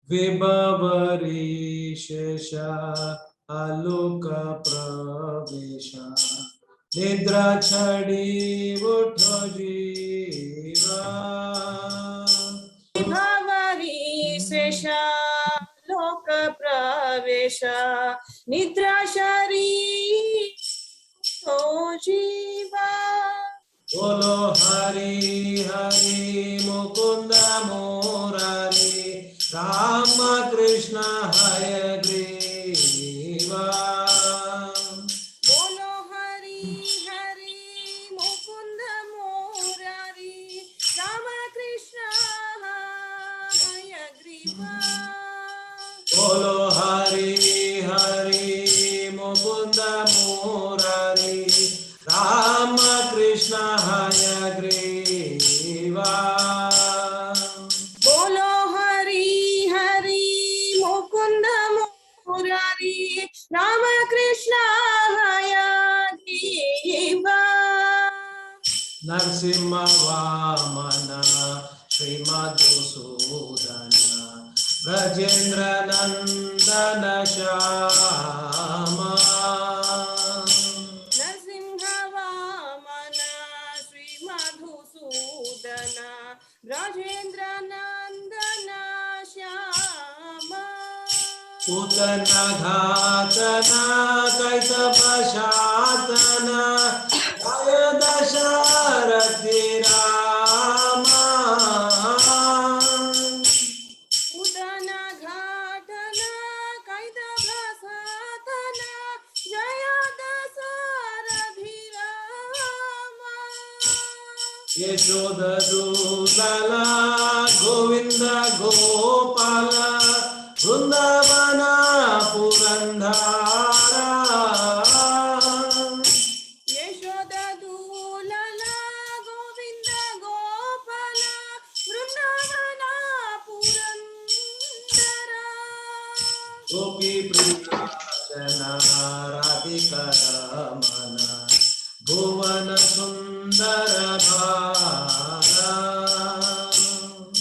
विभवरीशेष आलोक प्रवेश निद्रा छड़ी उठो जीवा विभवरीशेष लोक प्रवेश निद्रा शरीर तो जीवा बोलो हरि हरि मुकुंद मुरारी राम कृष्ण हयग्रीवा बोलो हरि हरि मुकुंद मुरारी राम कृष्ण हयग्रीवा बोलो हरि हरि मुकुंद मुरारी राम कृष्ण हयग्रीवा बोलो हरि हरि मुकुंद मुरारी राम कृष्ण हयग्रीवा नरसिंह वामन श्रीमधुसूदन ब्रजेंद्र नंदन श्यामा नरसिंह वामन श्री मधुसूदन ब्रजेंद्र नंदन श्यामा पूतन घातन कैतव शातन जय दशरथि रामा उदन घाटन कैतव साधन जय दशरथि रामा यशोद दूलाल गोविंद गोपाल वृंदावन पुरंदरा यशोद दूलाल गोविंद गोपाल वृंदावन पुरंदरा गोपी प्रिया राधिका रमण भुवन सुंदर भारा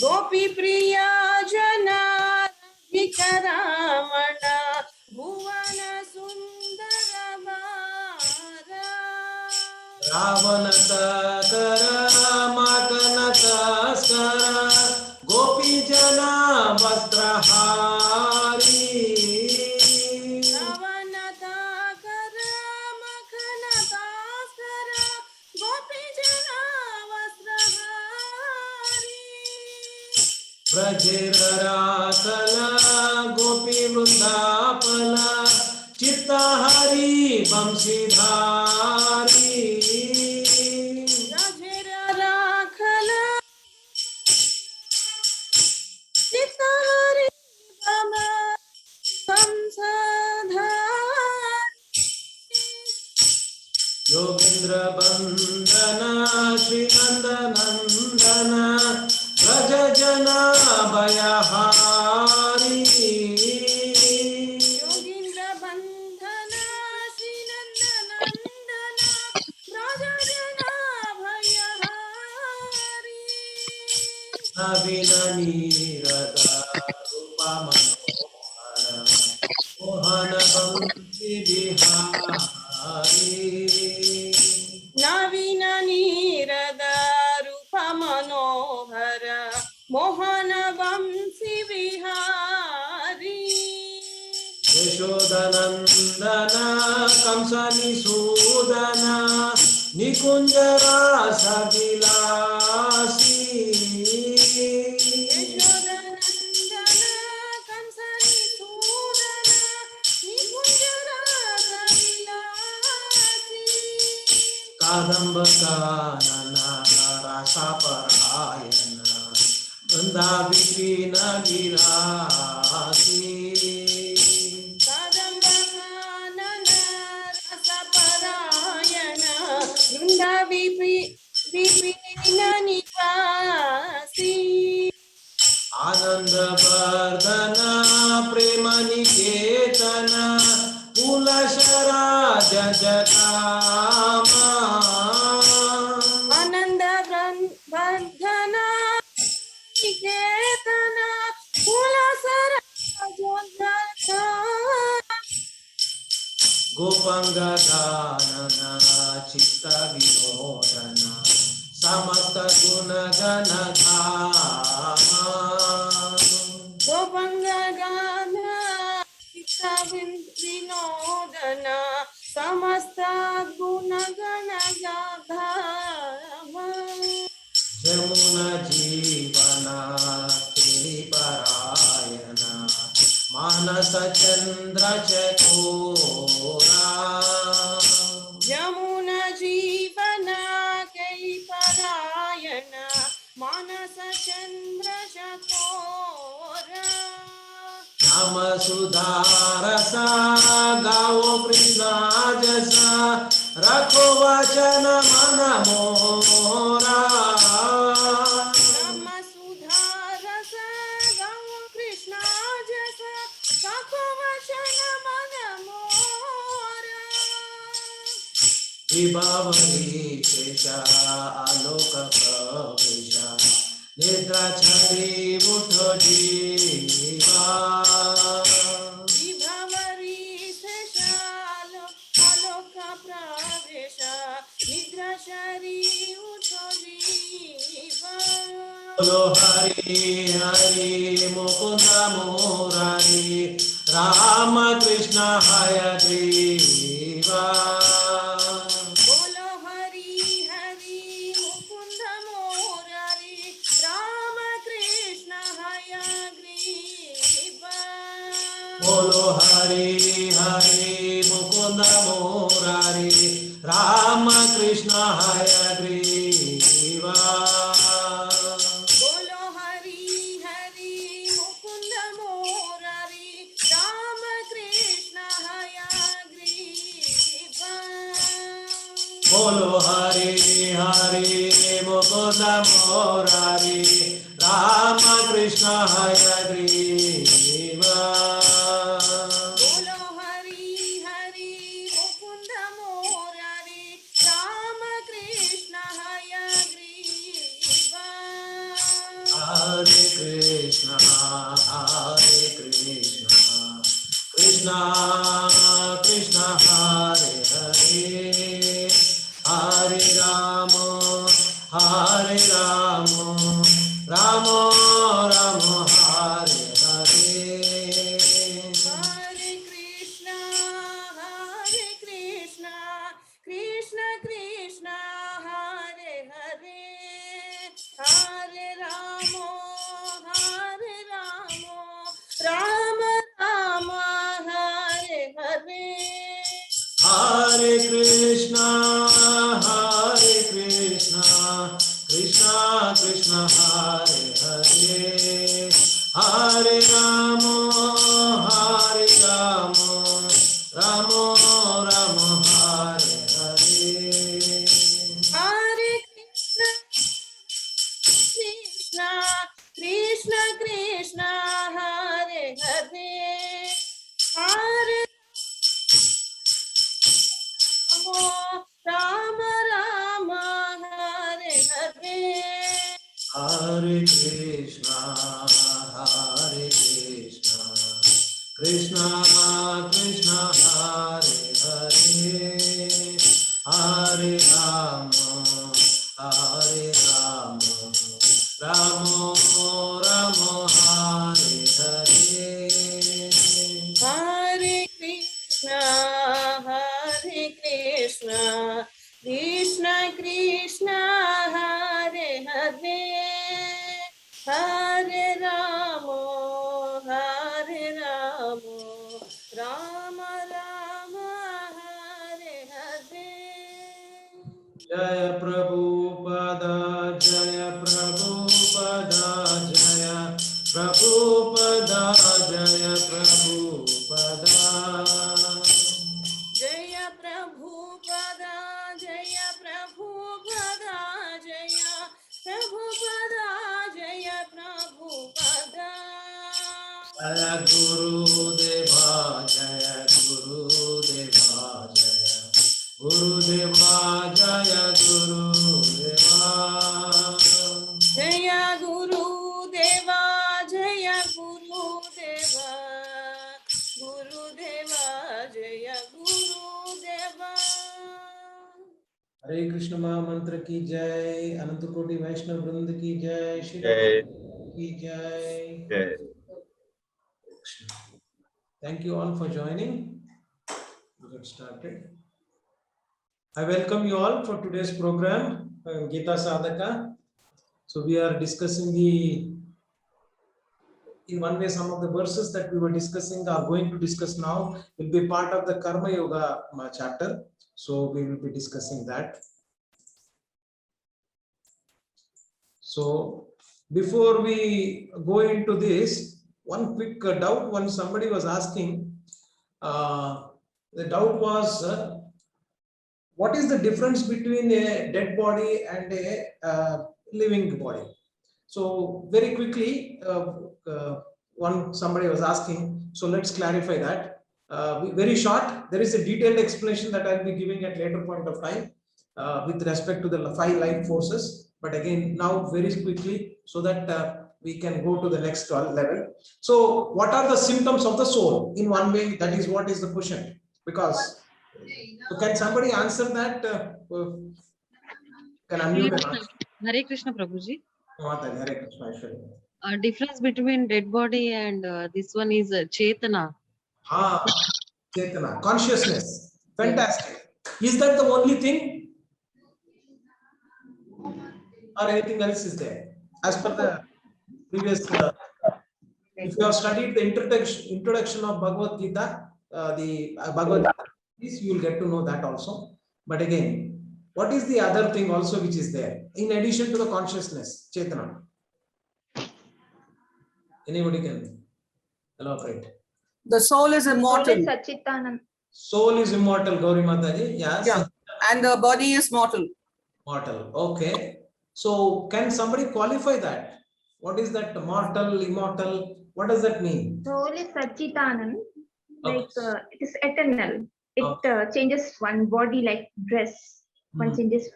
गोपी प्रिया जना विकरामण भुवन सुंदर बारा रावण तकर मकन तस्कर गोपी जना वस्त्रहारी रावण ताकर मखन तास्कर गोपी जना वस्त्रहारी ब्रजेर रासल गोपी वृंदापल चित्तहरि वंशीधारी राजेर राखल चित्तहरि योगेंद्र बंदन श्री नंदनंदन ब्रज जना भयहारी योगींद्र बंधन श्री नंदनंदन ब्रजना भयहारी नवीन नीरद रूप मनोहर मोहन बंशी बिहारी नवीन नीरद रूप मनोहर मोहन वंशी विहारी यशोदनंदन कंसनिसूदन निकुंज रास विलासी यशोदनंदन कंसनिसूदन निकुंज रास विलासी कादंब कानन रसपरायण वृंदावी कृष्ण गिरासी कादंब कानन रसपरायण वृंदा विपिन निवासी आनंद वर्धन प्रेम निकेतन कुलशराज जगामा आनंद वर्धन निकेतन कुलसर गोपंगदानन चित्त विनोदन समस्त गुणगण धामा गोपंगगान चित्त विनोदन समस्त गुणगण गाधाम यमुना जीवना परायण मानस चंद्र चकोरा यमुना जीवन कई परायण मानस चंद्र चकोरा श्याम सुधारसा गाओ कृष्णा जसा रखो वचन मन मोरा ब्रह्म सुधारस गौ कृष्ण जस सखो वचन मन मोरा विभावरी शेषा आलोक प्रवेशा निद्रा छड़ी उठो जीवा विभवरी शेषाल आलोक प्रवेश निद्रा शरी उठो जीवा बोलो हरि हरि मुकुंद मुरारी राम कृष्ण हयग्रीवा बोलो हरि हरि मुकुंद मोरारी राम कृष्ण हयग्रीवा बोलो हरि हरि मुकुंद मुरारी राम कृष्ण हयग्रीवा बोलो हरि हरि मुकुंद मोरारी राम कृष्ण हयग्रीवा बोलो हरि हरि मुकुंद मुरारी राम कृष्ण हयग्रीवा बोलो हरि हरि मुकुंद मोरारी राम कृष्ण हयग्रीवा हरे कृष्ण कृष्ण कृष्ण हरे हरे हरे राम राम राम हरे हरे हरे कृष्ण कृष्ण कृष्ण हरे हरे हरे राम राम राम हरे हरे हरे कृष्ण कृष्ण कृष्ण हरे हरे हरे राम राम राम हरे हरे हरे कृष्ण कृष्ण हरे हरे हरे राम राम हरे हरे हरे कृष्ण कृष्ण कृष्ण हरे हरे हरे राम राम राम हरे हरे हरे कृष्ण कृष्ण कृष्ण हरे हरे हरे राम राम राम हरे हरे जय प्रभुपद जय प्रभुपद जय प्रभुपद जय प्रभुपद जय प्रभुपद जय प्रभुपद जय प्रभुपद जय प्रभुपद जय गुरुदेवा जय गुरुदेवा जय गुरुदेवा जय गुरुदेवा जय गुरुदेवा जय गुरुदेवा गुरुदेवा जय गुरु हरे कृष्ण महामंत्र की जय, अनंत कोटि वैष्णव वृंद की जय, श्री जय की जय. जय. Thank you all for joining. We'll get started. I welcome you all for today's program, Gita Sadhaka. So we are discussing in one way, some of the verses that we were discussing are going to discuss now will be part of the Karma Yoga chapter. So we will be discussing that. So before we go into this, one quick doubt. When somebody was asking, the doubt was, what is the difference between a dead body and a living body? So very quickly, somebody was asking, so let's clarify that. Very short, there is a detailed explanation that I'll be giving at later point of time with respect to the 5 life forces. But again, now very quickly, so that we can go to the next level. So what are the symptoms of the soul? In one way, that is what is the question. Because, so can somebody answer that? Can unmute and answer. Hare Krishna Prabhuji. Hare Krishna, Aishwarya. Difference between dead body and this one is Chetana. Chetana, consciousness. Fantastic. Is that the only thing? Or anything else is there? As per the previous, if you have studied the introduction of Bhagavad Gita, Bhagavad Gita, you will get to know that also. But again, what is the other thing also which is there? In addition to the consciousness, Chetana. Anybody can elaborate? The soul is immortal. Soul is immortal, Gauri Mataji. Yes. Yeah. And the body is mortal. Mortal. Okay. So can somebody qualify that? What is that mortal, immortal? What does that mean? Soul is Sachitanand, like Okay. it is eternal. It changes one body like dress. One changes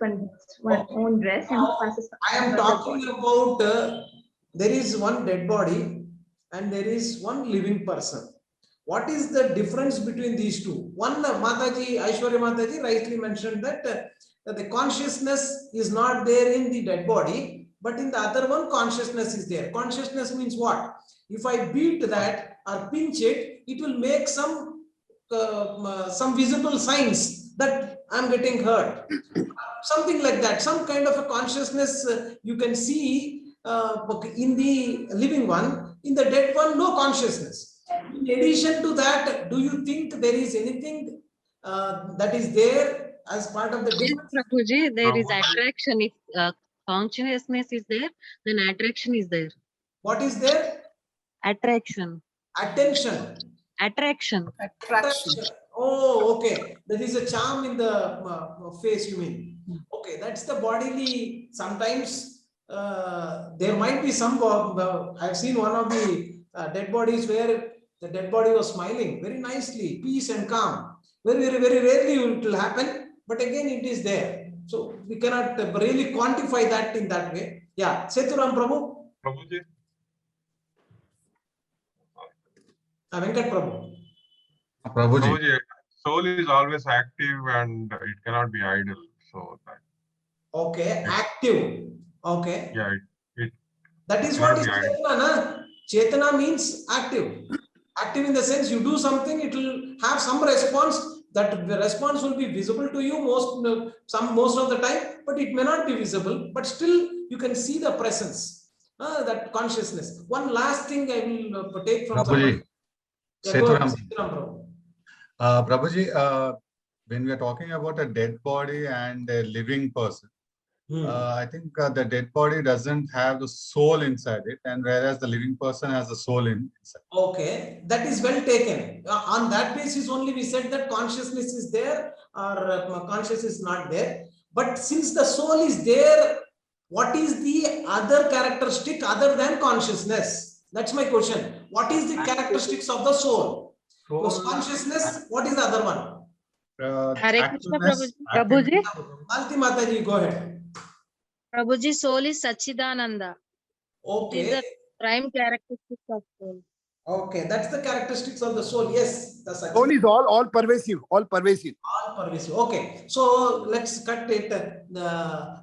one own dress and passes. I am talking about there is one dead body and there is one living person. What is the difference between these two? One, Mataji, Aishwarya Mataji rightly mentioned that the consciousness is not there in the dead body, but in the other one, consciousness is there. Consciousness means what? If I beat that or pinch it, it will make some visible signs that I'm getting hurt. Something like that, some kind of a consciousness you can see in the living one. In the dead one, no consciousness. In addition to that, do you think there is anything that is there as part of the difference? Prabhuji, there is attraction. If consciousness is there, then attraction is there. What is there? Attraction. Attention. Attraction. Attraction. Oh, okay. There is a charm in the face, you mean? Okay, that's the bodily. Sometimes there might be some. I've seen one of the dead bodies where the dead body was smiling very nicely, peace and calm. Very, very, very rarely it will happen, but again it is there. So we cannot really quantify that in that way. Yeah, Seturam Prabhu. Prabhuji. Venkat Prabhu. Prabhuji, soul is always active and it cannot be idle. So that. Okay, active. Okay. Yeah, that is cannot what is be idle. Chetana. Na? Chetana means active. Active in the sense you do something, it will have some response. That the response will be visible to you most of the time, but it may not be visible. But still, you can see the presence, that consciousness. One last thing I will take from Prabhuji. Seturam. Prabhuji, when we are talking about a dead body and a living person, I think the dead body doesn't have the soul inside it, and whereas the living person has the soul inside. Okay, that is well taken. On that basis only we said that consciousness is there or consciousness is not there. But since the soul is there, what is the other characteristic other than consciousness? That's my question. What is the characteristics of the soul? Consciousness, what is the other one? Hare Krishna Prabhuji. Malti Mataji, go ahead. Prabhuji, soul is Sachidananda. Okay. It is the prime characteristic of soul. Okay, that's the characteristics of the soul. Yes, the Sachin. Soul is all pervasive, all pervasive. All pervasive. Okay, so let's cut it.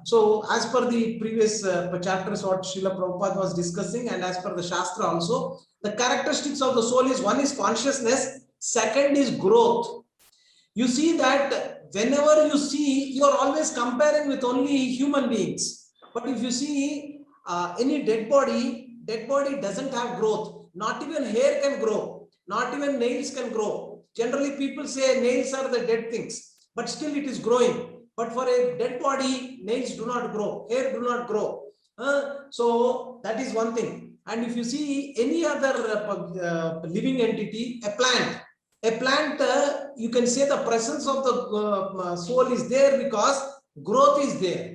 So as per the previous chapters, what Srila Prabhupada was discussing, and as per the Shastra also, the characteristics of the soul is, one is consciousness, second is growth. You see that whenever you see, you are always comparing with only human beings. But if you see any dead body doesn't have growth. Not even hair can grow. Not even nails can grow. Generally, people say nails are the dead things, but still it is growing. But for a dead body, nails do not grow, hair do not grow. So that is one thing. And if you see any other living entity, a plant, you can say the presence of the soul is there because growth is there.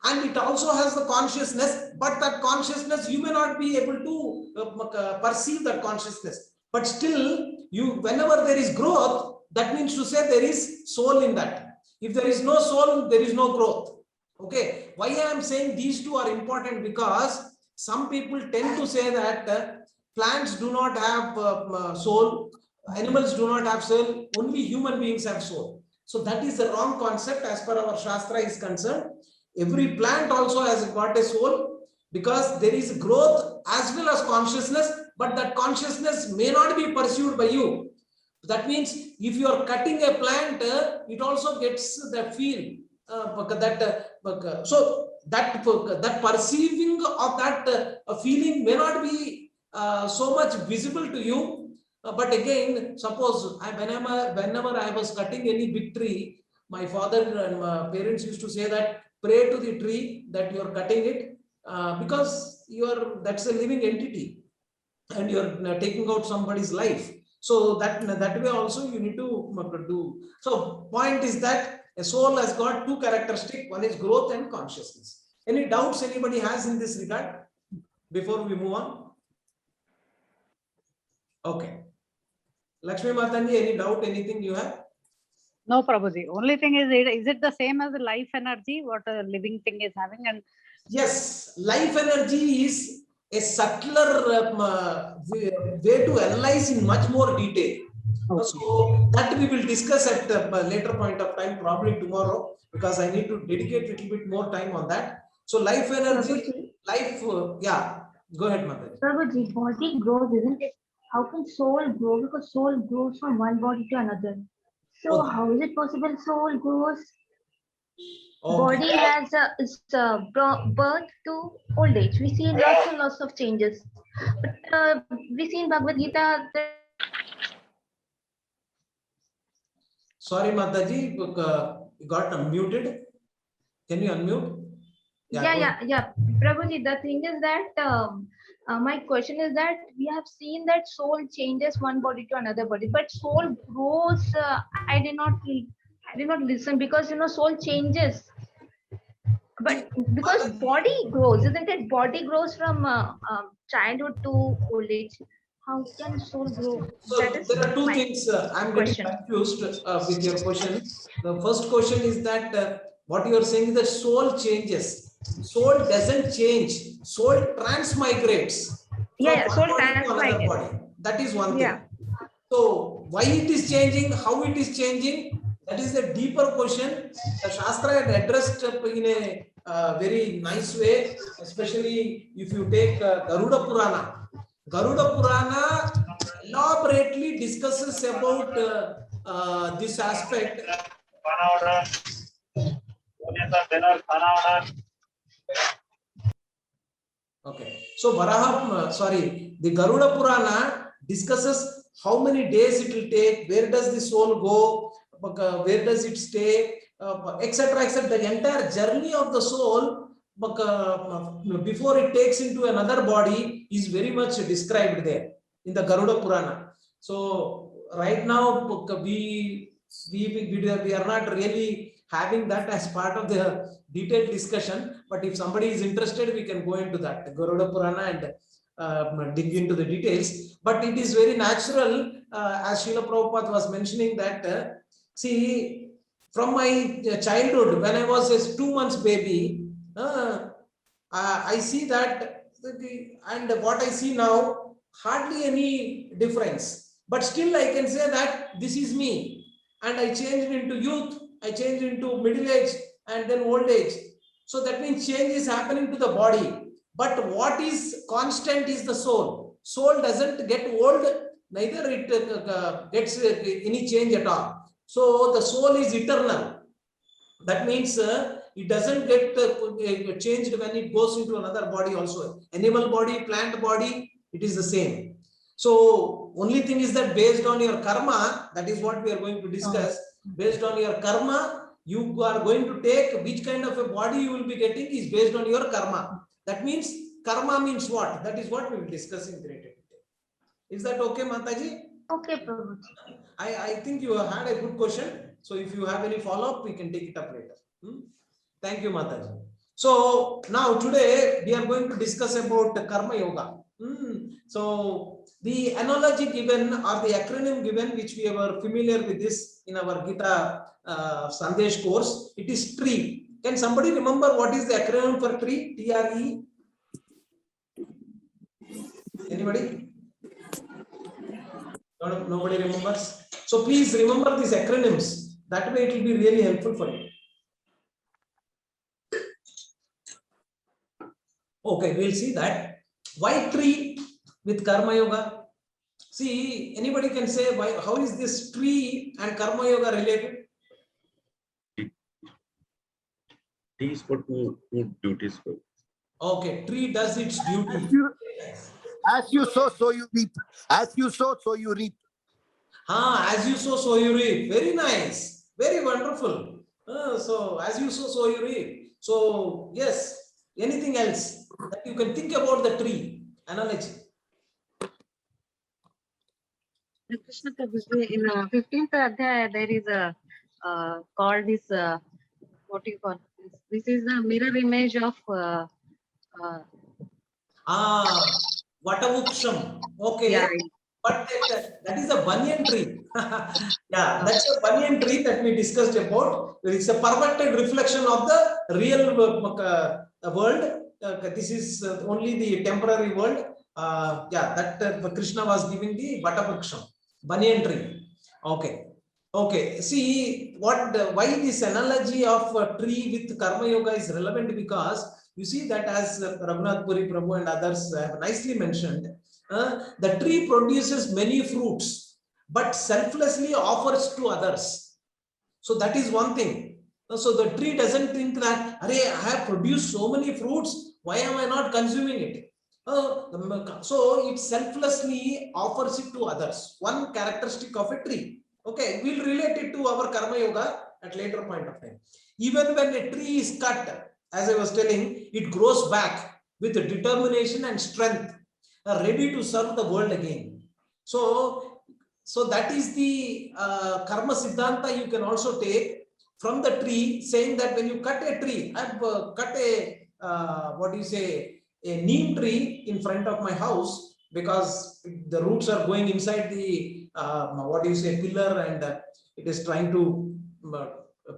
And it also has the consciousness, but that consciousness, you may not be able to perceive that consciousness. But still, whenever there is growth, that means to say there is soul in that. If there is no soul, there is no growth. Okay, why I am saying these two are important, because some people tend to say that plants do not have soul, animals do not have soul, only human beings have soul. So that is the wrong concept as per our Shastra is concerned. Every plant also has got a soul, because there is growth as well as consciousness, but that consciousness may not be pursued by you. That means if you are cutting a plant, it also gets the feel. So that perceiving of that feeling may not be so much visible to you. But again, suppose whenever I was cutting any big tree, my father and my parents used to say that pray to the tree that you are cutting it, because that's a living entity and you're taking out somebody's life. So that way also you need to do. So point is that a soul has got two characteristics. One is growth and consciousness. Any doubts anybody has in this regard before we move on? Okay. Lakshmi Mataji, any doubt, anything you have? No, Prabhuji. Only thing is it the same as the life energy, what a living thing is having? And yes, life energy is a subtler way to analyze in much more detail. Okay. So that we will discuss at a later point of time, probably tomorrow, because I need to dedicate a little bit more time on that. So life energy, yeah, go ahead, Mataji. Prabhuji, body grows, isn't it? How can soul grow? Because soul grows from one body to another. So okay, how is it possible soul grows? Okay. Body has birth to old age. We see lots and lots of changes. But we see in Bhagavad Gita. Sorry, Mataji, you got unmuted. Can you unmute? Yeah. Prabhuji, the thing is that my question is that we have seen that soul changes one body to another body, but soul grows. I did not listen, because soul changes. But because body grows, isn't it? Body grows from childhood to old age. How can soul grow? So there are two things. I'm getting confused with your question. The first question is that what you are saying is that soul changes. Soul doesn't change. Soul transmigrates. Yeah, soul transmigrates. Body. That is one thing. Yeah. So why it is changing, how it is changing, that is a deeper question. The Shastra had addressed in a very nice way, especially if you take Garuda Purana. Garuda Purana elaborately discusses about this aspect. Okay, so the Garuda Purana discusses how many days it will take, where does the soul go, where does it stay, etc., etc. The entire journey of the soul before it takes into another body is very much described there in the Garuda Purana. So right now we are not really having that as part of the detailed discussion, but if somebody is interested, we can go into that, the Garuda Purana, and dig into the details. But it is very natural, as Srila Prabhupada was mentioning, that see, from my childhood, when I was a 2 months baby, I see that, and what I see now, hardly any difference. But still I can say that this is me, and I changed into youth, I changed into middle age, and then old age. So that means change is happening to the body. But what is constant is the soul. Soul doesn't get old, neither it gets any change at all. So the soul is eternal. That means it doesn't get changed when it goes into another body also. Animal body, plant body, it is the same. So only thing is that based on your karma, that is what we are going to discuss. Based on your karma, you are going to take which kind of a body you will be getting is based on your karma. That means karma means what? That is what we will discuss in greater detail. Is that okay, Mataji? Okay, Prabhuji. I think you had a good question. So if you have any follow-up, we can take it up later. Thank you, Mataji. So now today we are going to discuss about Karma Yoga. So the analogy given or the acronym given, which we were familiar with this in our Gita Sandesh course, it is TREE. Can somebody remember what is the acronym for TREE? T-R-E? Anybody? Nobody remembers. So please remember these acronyms. That way it will be really helpful for you. Okay, we'll see that. Why tree with Karma Yoga? See, anybody can say why? How is this tree and Karma Yoga related? T is for two duties. Okay, tree does its duty. As you sow, so you reap. As you sow, so you reap. As you sow, so you reap. Very nice. Very wonderful. So, as you sow, so you reap. So, yes. Anything else that you can think about the tree analogy? Krishna Prabhuji, in 15th Adhyaya, there is a called this, what do you call this? This is the mirror image of Vatavuksham. Okay. Yeah. But that is a banyan tree. Yeah, that's a banyan tree that we discussed about. It's a perfected reflection of the real world. This is only the temporary world. That Krishna was giving the Vatavuksham, banyan tree. Okay. Okay. See why this analogy of a tree with Karma Yoga is relevant, because you see that as Raghunath Puri Prabhu and others have nicely mentioned, the tree produces many fruits, but selflessly offers to others. So that is one thing. So the tree doesn't think that, I have produced so many fruits, why am I not consuming it? So it selflessly offers it to others. One characteristic of a tree. Okay, we'll relate it to our Karma Yoga at later point of time. Even when a tree is cut, as I was telling, it grows back with determination and strength, ready to serve the world again. So that is the Karma Siddhanta you can also take from the tree, saying that when you cut a tree, I've cut a, a neem tree in front of my house, because the roots are going inside the, pillar, and it is trying to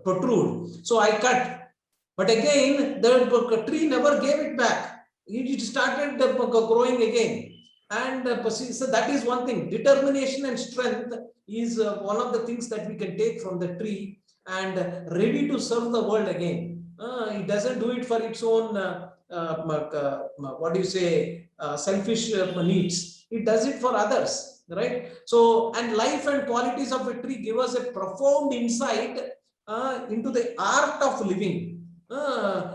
protrude. So I cut. But again, the tree never gave it back. It started growing again. And so that is one thing. Determination and strength is one of the things that we can take from the tree, and ready to serve the world again. It doesn't do it for its own, selfish needs. It does it for others, right? So, and life and qualities of a tree give us a profound insight into the art of living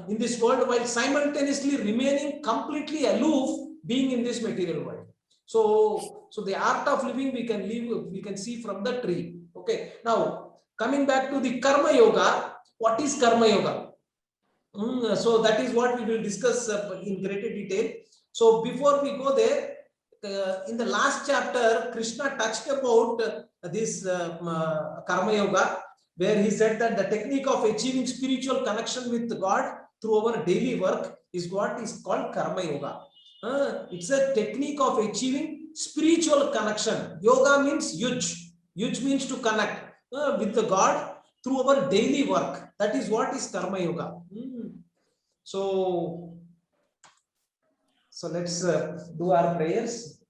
in this world, while simultaneously remaining completely aloof, being in this material world. So the art of living we can see from the tree. Okay. Now coming back to the Karma Yoga, what is Karma Yoga? So that is what we will discuss in greater detail. So before we go there, in the last chapter, Krishna touched about this Karma Yoga, where he said that the technique of achieving spiritual connection with God through our daily work is what is called Karma Yoga. It's a technique of achieving spiritual connection. Yoga means yuj. Yuj means to connect with the God through our daily work. That is what is Karma Yoga. So let's do our prayers.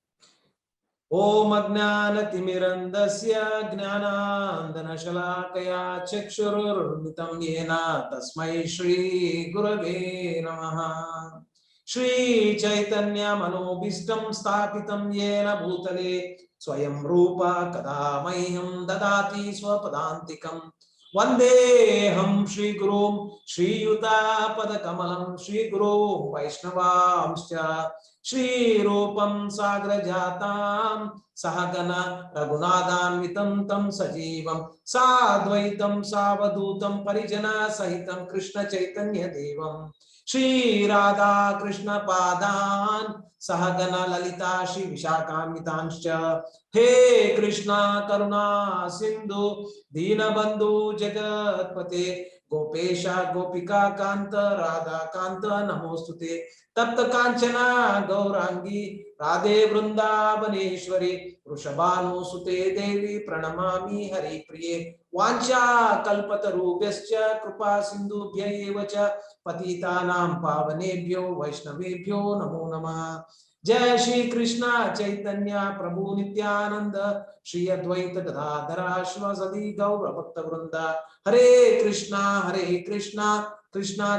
Om Ajnanatimirandasya Gnanandanashalakaya Chakshururmitam Yena Tasmai Shri Gurave Namaha. Shri Chaitanya Manobishtam Sthapitam Yena Bhutale Swayam Rupa Kada Mahyam Dadati Swapadantikam. Vandeham Shri Gurum Shri Yuta Padakamalam Shri Guru Vaishnavamscha Shri Rupam Sagra Jatam Sahagana Raghunathanvitam Tam Sajivam Sadvaitam Savadutam Parijana Sahitam Krishna Chaitanya Devam Shri Radha Krishna Padan Sahagana Lalita Shri Vishakhamitanscha. He Krishna Karuna Sindhu Dinabandhu Jagatpate Gopesha Gopika Kanta Radha Kanta Namostute Tapta Kanchana Gaurangi Radhe Vrindavaneshwari Vrishabhanu Sute Devi Pranamami Hari Priye Vancha Kalpatarubhyascha Krupa Sindhubhya evacha Patitanam Pavanebhyo Vaishnavebhyo Namo Namah. Jai Shri Krishna Chaitanya Prabhu Nityananda Shri Advaita Gadadhara Shivasadi Gaura Bhakta Vrinda. Hare Krishna Krishna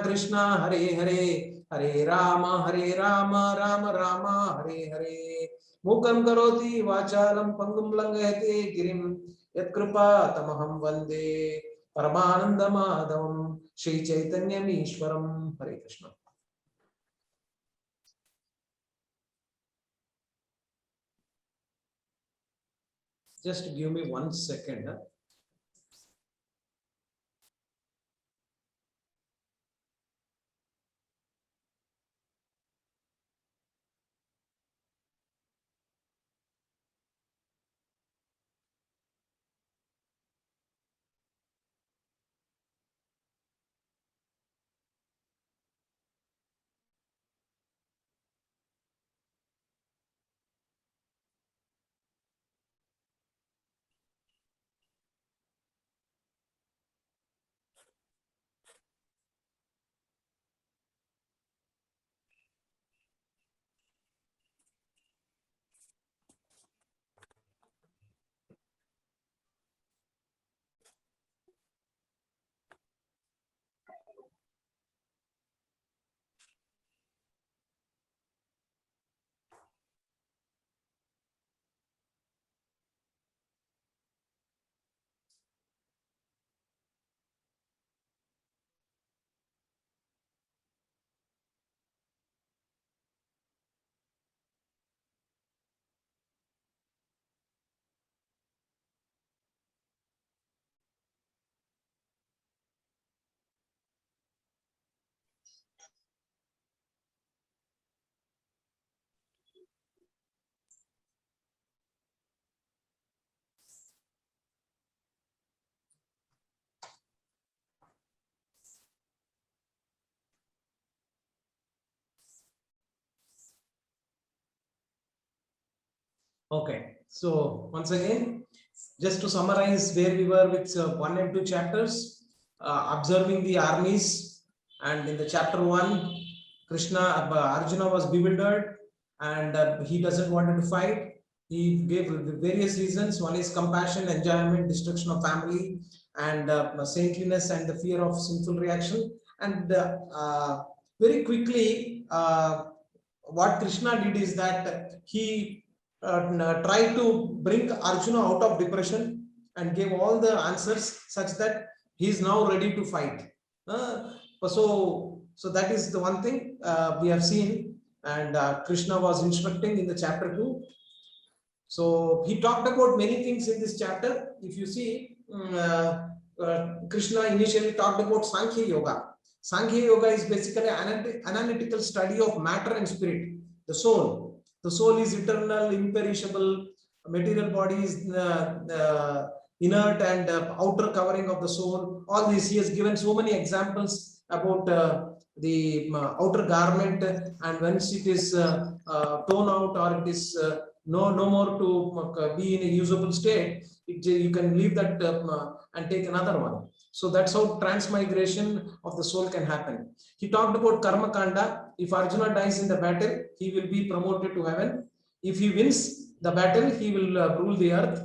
Krishna Hare Hare Hare Rama Rama Rama Hare Hare. Mukam karoti vachalam pangum langayate girim yatkripa tamaham vande Paramananda Madhavam Shri Chaitanya Ishwaram. Hare Krishna. Just give me 1 second. Okay, so once again, just to summarize where we were with 1 and 2 chapters, observing the armies, and in the chapter 1, Arjuna was bewildered and he doesn't want to fight. He gave various reasons. One is compassion, enjoyment, destruction of family, and saintliness and the fear of sinful reaction. And very quickly, what Krishna did is that he tried to bring Arjuna out of depression and gave all the answers such that he is now ready to fight. So that is the one thing we have seen, and Krishna was instructing in the chapter 2. So he talked about many things in this chapter. If you see, Krishna initially talked about Sankhya Yoga. Sankhya Yoga is basically an analytical study of matter and spirit, the soul. The soul is eternal, imperishable. Material body is inert and outer covering of the soul. All this, he has given so many examples about the outer garment, and once it is torn out or it is no more to be in a usable state, you can leave that and take another one. So that's how transmigration of the soul can happen. He talked about Karma Kanda. If Arjuna dies in the battle, he will be promoted to heaven. If he wins, the battle, he will rule the earth.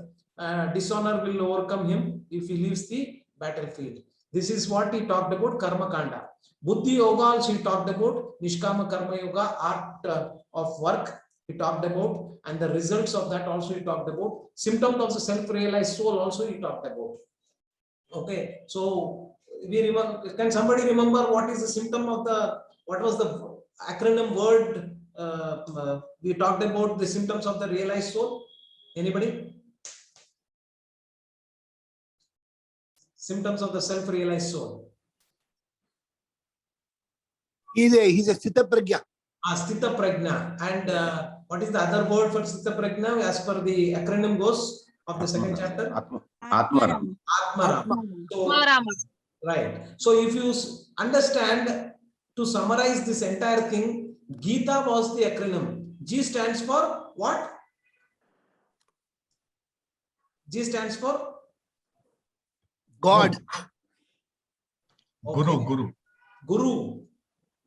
Dishonor will overcome him if he leaves the battlefield. This is what he talked about Karma Kanda. Buddhi Yoga also he talked about, Nishkama Karma Yoga, art of work he talked about, and the results of that also he talked about. Symptoms of the self-realized soul also he talked about. Okay, so we remember, can somebody remember what is the symptom of the, what was the acronym word we talked about, the symptoms of the realized soul? Anybody? Symptoms of the self-realized soul. He's a Sthita Prajna. Sthita Prajna. And what is the other word for Sthita Prajna as per the acronym goes of the second chapter? Atmaram. Atmaram. So, right. So if you understand, to summarize this entire thing, Gita was the acronym. G stands for what? G stands for God. Okay. Guru.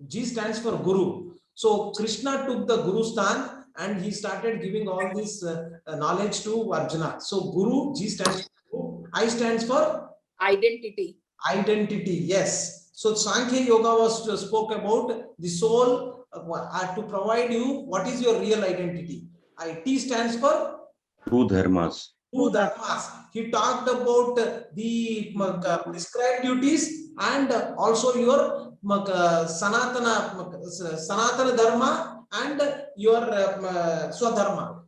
G stands for Guru. So Krishna took the Guru Stan and he started giving all this knowledge to Arjuna. So Guru, G stands for Guru. I stands for Identity. Identity, yes. So Sankhya Yoga was spoke about the soul to provide you what is your real identity. T stands for True dharmas. True dharmas. He talked about the prescribed duties and also your Sanatana Dharma and your Swadharma.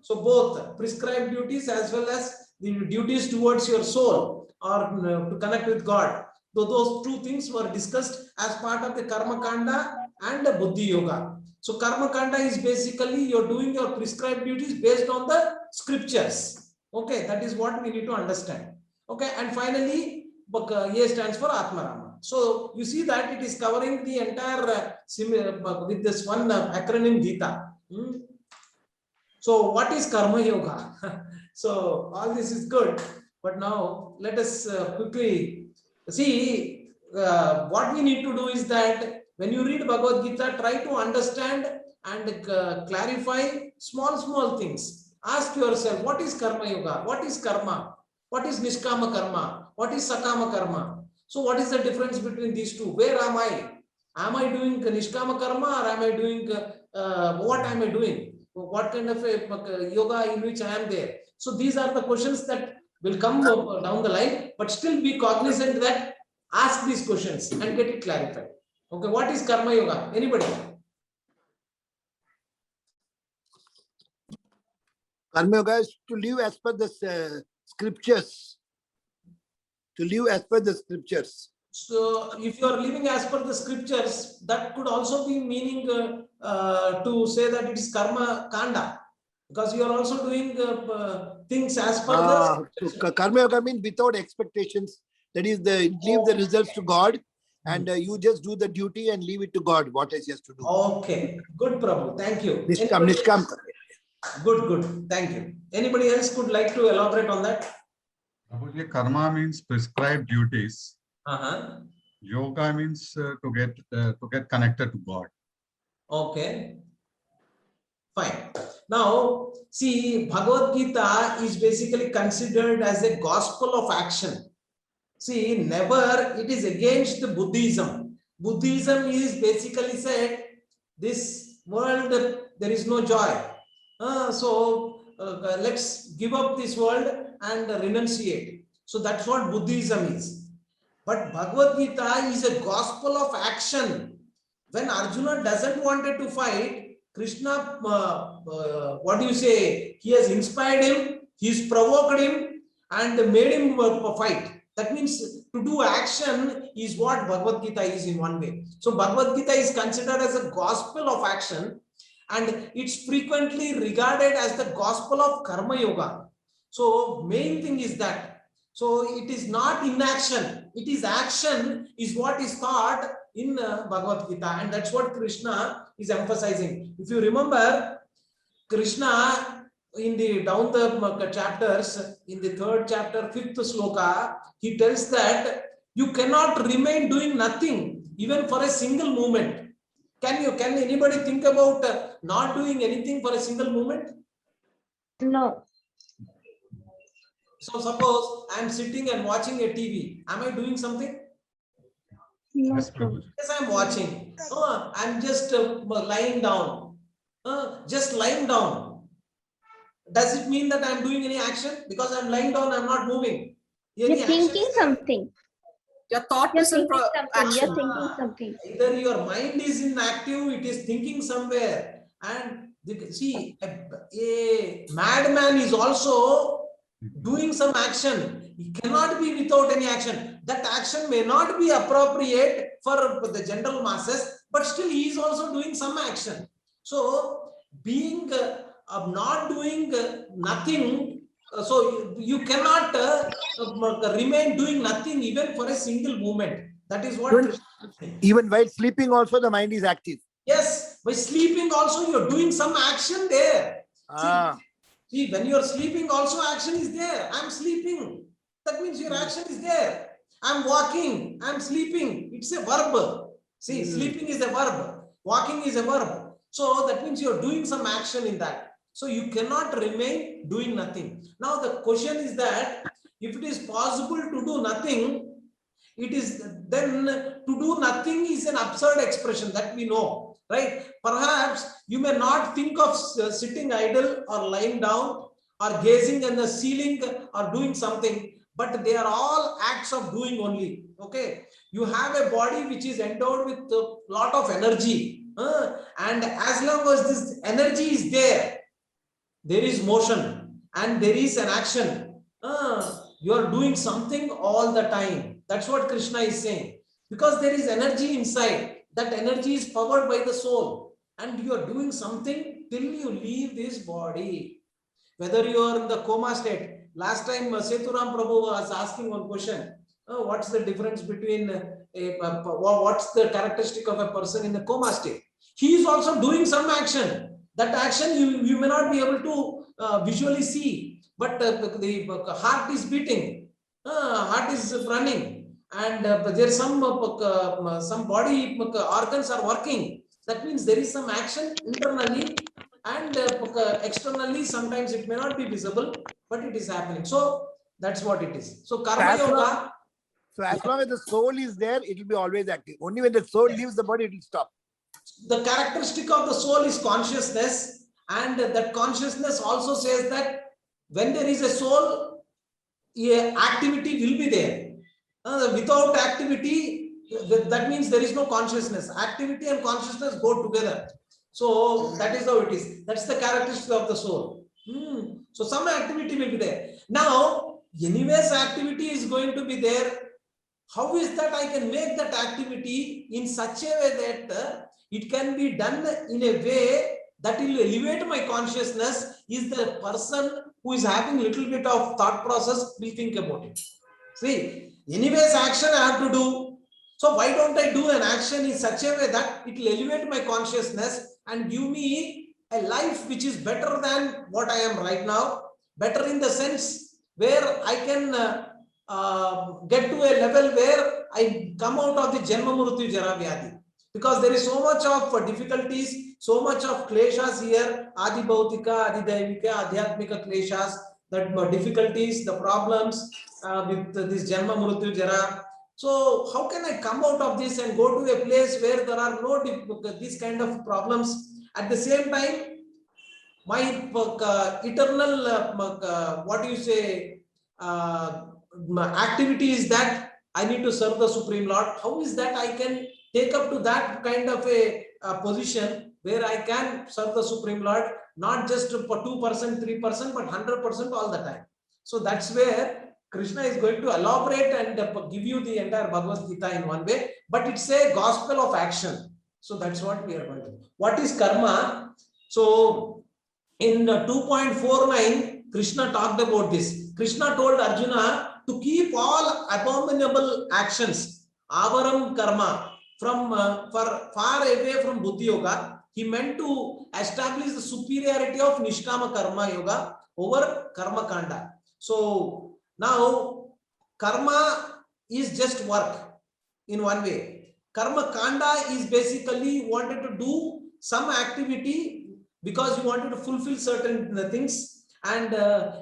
So both prescribed duties as well as the duties towards your soul or to connect with God. So those two things were discussed as part of the Karma Kanda and the Buddhi Yoga. So Karma Kanda is basically you're doing your prescribed duties based on the scriptures. Okay, that is what we need to understand. Okay, and finally, A stands for Atmarama. So you see that it is covering the entire with this one acronym Gita. So what is Karma Yoga? So all this is good, but now let us quickly see what we need to do is that when you read Bhagavad Gita, try to understand and clarify small things. Ask yourself, what is Karma Yoga? What is Karma? What is Nishkama Karma? What is Sakama Karma? So what is the difference between these two? Where am I? Am I doing Nishkama Karma or am I doing, what am I doing? What kind of a yoga in which I am there? So these are the questions that will come down the line, but still be cognizant that ask these questions and get it clarified. Okay, what is Karma Yoga? Anybody? Karma Yoga is to live as per the scriptures. To live as per the scriptures. So if you are living as per the scriptures, that could also be meaning to say that it is Karma Kanda, because you are also doing things as per the scriptures. So Karma Yoga means without expectations. That is, leave the results to God, and you just do the duty and leave it to God what is just to do. Okay, good, Prabhu. Thank you. Nishkam. Good. Thank you. Anybody else could like to elaborate on that? Karma means prescribed duties. Yoga means to get connected to God. Okay. Fine. Now, see, Bhagavad Gita is basically considered as a gospel of action. See, never it is against the Buddhism. Buddhism is basically said, this world, there is no joy. So let's give up this world and renunciate. So that's what Buddhism is. But Bhagavad Gita is a gospel of action. When Arjuna doesn't wanted to fight, Krishna, what do you say? He has inspired him, he's provoked him and made him fight. That means to do action is what Bhagavad Gita is in one way. So Bhagavad Gita is considered as a gospel of action, and it's frequently regarded as the gospel of Karma Yoga. So main thing is that, so it is not inaction, it is action is what is taught in Bhagavad Gita, and that's what Krishna is emphasizing. If you remember, Krishna in the down the chapters, in the 3rd chapter, 5th sloka, he tells that you cannot remain doing nothing even for a single moment. Can anybody think about not doing anything for a single moment? No. So suppose I am sitting and watching a TV. Am I doing something? No, Yes, Prabhuji. Prabhuji. Yes, I am watching. I'm just lying down. Just lying down. Does it mean that I am doing any action? Because I am lying down, I am not moving. Any You're action thinking is there? something. Your thought You're is in thinking something. action. You're thinking something. Either your mind is inactive, it is thinking somewhere. And see, a madman is also doing some action. He cannot be without any action. That action may not be appropriate for the general masses, but still he is also doing some action. So being not doing nothing, so you cannot remain doing nothing even for a single moment. That is what Even- Krishna is saying. Even while sleeping also the mind is active. Yes, by sleeping also you're doing some action there. Ah, See, when you're sleeping also action is there. I'm sleeping. That means your action is there. I'm walking. I'm sleeping. It's a verb. See, sleeping is a verb. Walking is a verb. So that means you're doing some action in that. So you cannot remain doing nothing. Now the question is that if it is possible to do nothing, it is then to do nothing is an absurd expression that we know, right? Perhaps you may not think of sitting idle or lying down or gazing at the ceiling or doing something, but they are all acts of doing only. Okay, you have a body which is endowed with a lot of energy, and as long as this energy is there, there is motion and there is an action. You are doing something all the time. That's what Krishna is saying. Because there is energy inside. That energy is powered by the soul. And you are doing something till you leave this body. Whether you are in the coma state. Last time Seturam Prabhu was asking one question. What's the difference between what's the characteristic of a person in the coma state? He is also doing some action. That action you may not be able to visually see, but the heart is beating, heart is running, and there's some body organs are working. That means there is some action internally and externally. Sometimes it may not be visible, but it is happening. So that's what it is. So karma yoga. so as long as the soul is there, it will be always active. Only when the soul leaves the body, it will stop. The characteristic of the soul is consciousness, and that consciousness also says that when there is a soul, activity will be there. Without activity, that means there is no consciousness. Activity and consciousness go together. So that is how it is. That's the characteristic of the soul. So some activity will be there. Now, anyways, activity is going to be there. How is that I can make that activity in such a way that it can be done in a way that will elevate my consciousness? Is the person who is having little bit of thought process will think about it. See, anyways, action I have to do. So why don't I do an action in such a way that it will elevate my consciousness and give me a life which is better than what I am right now. Better in the sense where I can get to a level where I come out of the Janma Mrityu Jara Vyadhi. Because there is so much of difficulties, so much of kleshas here, Adi Bhautika, Adi Daivika, Adhyatmika kleshas, that difficulties, the problems with this Janma Mrityu Jara. So how can I come out of this and go to a place where there are no these kind of problems? At the same time, my eternal, what do you say, activity is that I need to serve the Supreme Lord. How is that I can take up to that kind of a position where I can serve the Supreme Lord, not just for 2%, 3%, but 100% all the time. So that's where Krishna is going to elaborate and give you the entire Bhagavad Gita in one way, but it's a gospel of action. So that's what we are going to do. What is karma? So in 2.49, Krishna talked about this. Krishna told Arjuna to keep all abominable actions, avaram karma, from far away from Buddhi Yoga. He meant to establish the superiority of Nishkama Karma Yoga over Karma Kanda. So now karma is just work in one way. Karma Kanda is basically wanted to do some activity because you wanted to fulfill certain things, and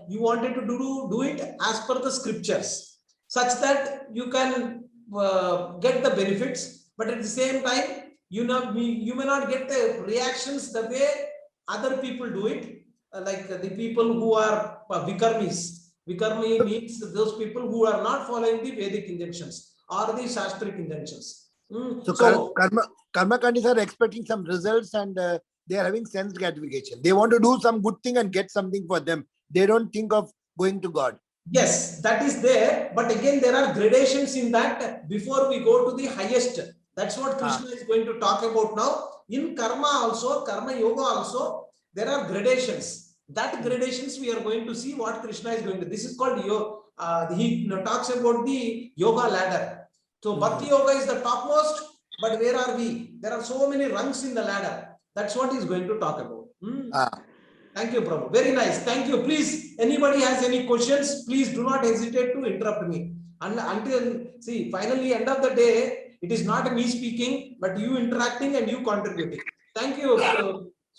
you wanted to do it as per the scriptures, such that you can get the benefits, but at the same time, you may not get the reactions the way other people do it, like the people who are Vikarmis. Vikarmi means those people who are not following the Vedic injunctions or the Shastric injunctions. So karma kandis are expecting some results, and they are having sense gratification. They want to do some good thing and get something for them. They don't think of going to God. Yes, that is there. But again, there are gradations in that before we go to the highest. That's what Krishna is going to talk about now. In karma also, karma yoga also, there are gradations. That gradations we are going to see what Krishna is going to. This is called yoga. He talks about the yoga ladder. So Bhakti yoga is the topmost, but where are we? There are so many rungs in the ladder. That's what he's going to talk about. Thank you, Prabhu. Very nice. Thank you. Please, anybody has any questions, please do not hesitate to interrupt me. Until, see, finally, end of the day, it is not me speaking, but you interacting and you contributing. Thank you,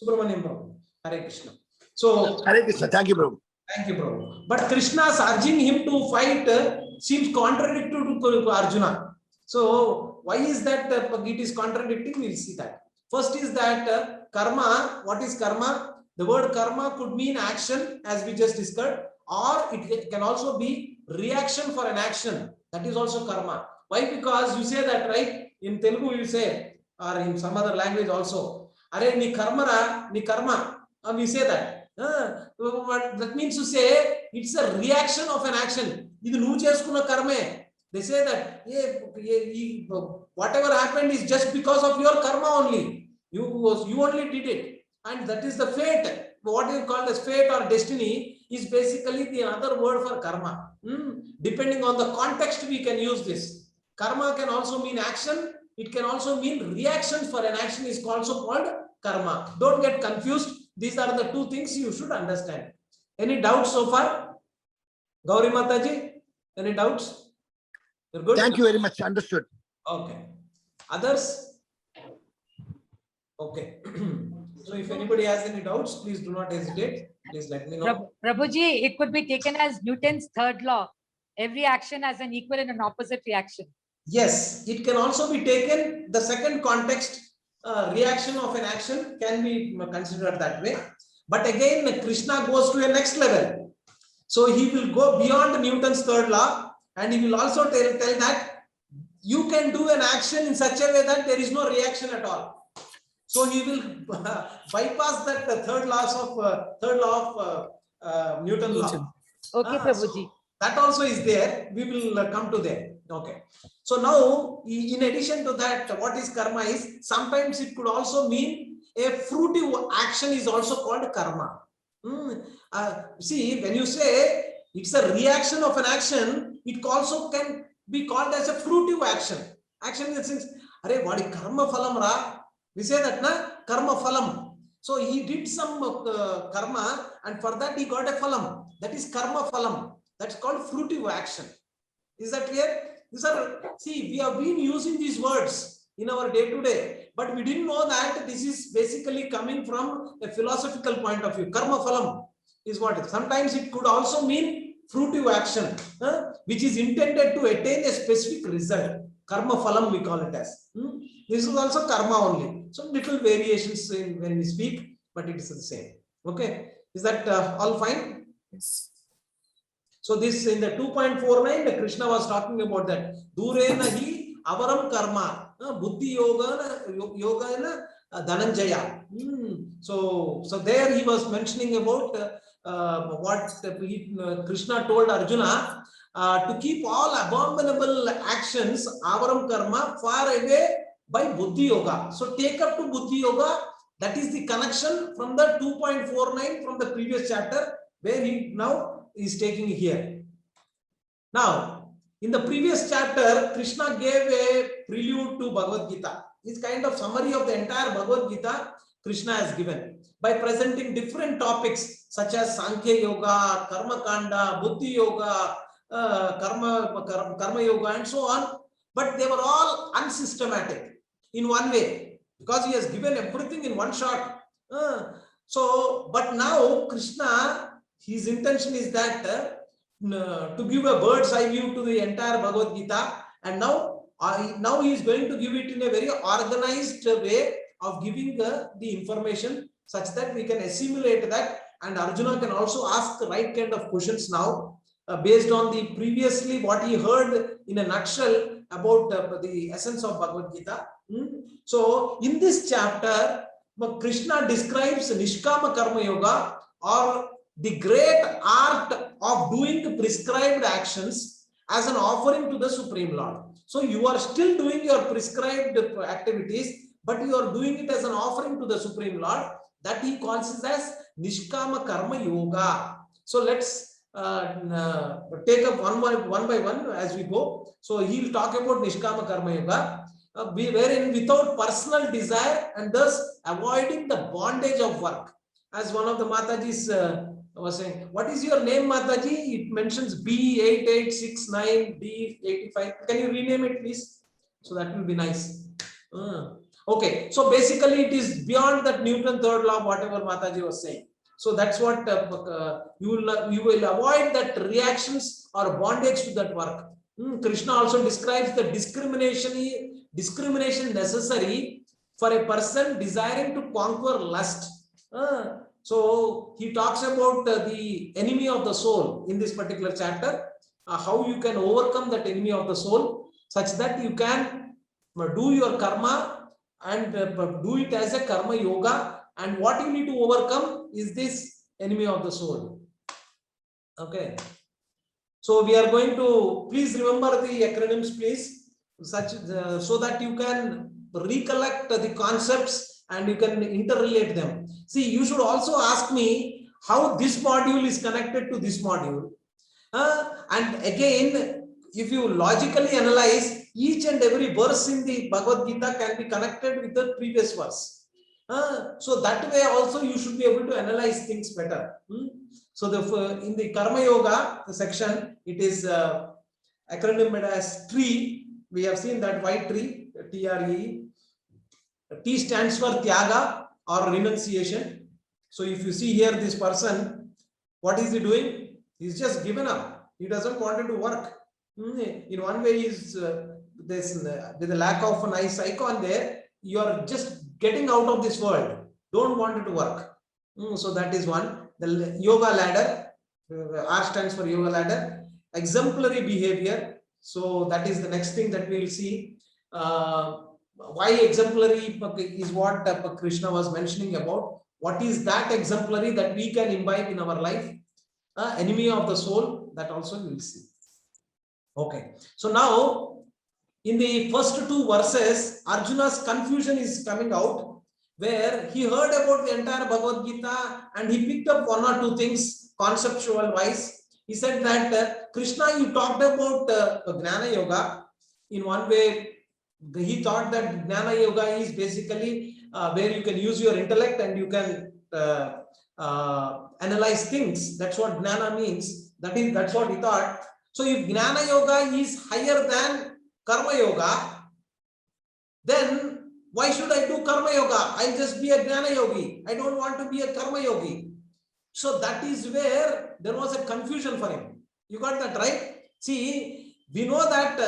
Subramaniam Prabhu. Hare Krishna. So, Hare Krishna. Thank you, Prabhu. Thank you, Prabhu. But Krishna's urging him to fight seems contradictory to Arjuna. So, why is that it is contradicting? We'll see that. First is that karma. What is karma? The word karma could mean action, as we just discussed, or it can also be reaction for an action. That is also karma. Why? Because you say that, right? In Telugu, you say, or in some other language also, "Are ni karma ra, ni karma." We say that. That means to say it's a reaction of an action. Idu nu cheskunna karme. They say that whatever happened is just because of your karma only. You only did it, and that is the fate. What you call as fate or destiny is basically the other word for karma. Depending on the context, we can use this. Karma can also mean action. It can also mean reaction for an action is also called karma. Don't get confused. These are the two things you should understand. Any doubts so far? Gauri Mataji, any doubts? You're good? Thank you very much. Understood. Okay. Others? Okay. So if anybody has any doubts, please do not hesitate. Please let me know. Prabhuji, it could be taken as Newton's third law. Every action has an equal and an opposite reaction. Yes, it can also be taken, the second context, reaction of an action can be considered that way. But again, Krishna goes to a next level. So he will go beyond Newton's third law, and he will also tell that you can do an action in such a way that there is no reaction at all. So he will bypass that third law of Newton's law. Okay, Prabhuji. So that also is there. We will come to there. Okay. So now, in addition to that, what is karma is, sometimes it could also mean a fruitive action is also called karma. See, when you say it's a reaction of an action, it also can be called as a fruitive action. Action in the sense, "Arey, what is karma phalam ra?" We say that, na? Karma phalam. So he did some karma, and for that he got a phalam. That is karma phalam. That's called fruitive action. Is that clear? These are, see, we have been using these words in our day-to-day, but we didn't know that this is basically coming from a philosophical point of view. Karma phalam is what it is. Sometimes it could also mean fruitive action, which is intended to attain a specific result. Karma phalam we call it as. This is also karma only. Some little variations when we speak, but it is the same. Okay, is that all fine? Yes. So this in the 2.49, Krishna was talking about that. Durena hi avaram karma, buddhi yoga na dhananjaya. So there he was mentioning about what Krishna told Arjuna to keep all abominable actions, avaram karma, far away by buddhi yoga. So take up to buddhi yoga. That is the connection from the 2.49 from the previous chapter, where he now is taking here. Now, in the previous chapter, Krishna gave a prelude to Bhagavad Gita. It's kind of summary of the entire Bhagavad Gita Krishna has given by presenting different topics such as Sankhya Yoga, Karma Kanda, Buddhi Yoga, Karma Yoga, and so on. But they were all unsystematic in one way, because he has given everything in one shot. But now Krishna his intention is that to give a bird's eye view to the entire Bhagavad Gita, and now he is going to give it in a very organized way of giving the information such that we can assimilate that, and Arjuna can also ask the right kind of questions now based on the previously what he heard in a nutshell about the essence of Bhagavad Gita. So in this chapter, Krishna describes Nishkama Karma Yoga, or the great art of doing prescribed actions as an offering to the Supreme Lord. So you are still doing your prescribed activities, but you are doing it as an offering to the Supreme Lord. That he calls it as Nishkama Karma Yoga. So let's take up one by one as we go. So he will talk about Nishkama Karma Yoga, wherein without personal desire and thus avoiding the bondage of work. As one of the Matajis was saying, what is your name, Mataji? It mentions B8869D85. Can you rename it, please? So that will be nice. Okay, so basically it is beyond that Newton third law, whatever Mataji was saying. So that's what you will avoid that reactions or bondage to that work. Krishna also describes the discrimination necessary for a person desiring to conquer lust. So he talks about the enemy of the soul in this particular chapter, how you can overcome that enemy of the soul such that you can do your karma and do it as a karma yoga, and what you need to overcome is this enemy of the soul. Okay, so we are going to, please remember the acronyms, please, so that you can recollect the concepts and you can interrelate them. See, you should also ask me how this module is connected to this module. And again, if you logically analyze, each and every verse in the Bhagavad Gita can be connected with the previous verse. So that way also you should be able to analyze things better. So in the Karma Yoga section, it is acronymed as TREE. We have seen that white tree, TRE. T stands for Tyaga or renunciation. So if you see here, this person, what is he doing? He's just given up. He doesn't want to work. In one way, is with the lack of a nice icon there, you are just getting out of this world. Don't want to work. So that is one. The yoga ladder, R stands for yoga ladder. Exemplary behavior. So that is the next thing that we will see. Why exemplary is what Krishna was mentioning about. What is that exemplary that we can imbibe in our life? Enemy of the soul, that also we will see. Okay, so now in the first two verses, Arjuna's confusion is coming out, where he heard about the entire Bhagavad Gita and he picked up one or two things conceptual wise. He said that Krishna, you talked about Jnana Yoga. In one way, he thought that Jnana Yoga is basically where you can use your intellect and you can analyze things. That's what Jnana means. That's what he thought. So if Jnana Yoga is higher than Karma Yoga, then why should I do Karma Yoga? I'll just be a Jnana Yogi. I don't want to be a Karma Yogi. So that is where there was a confusion for him. You got that right? See, we know that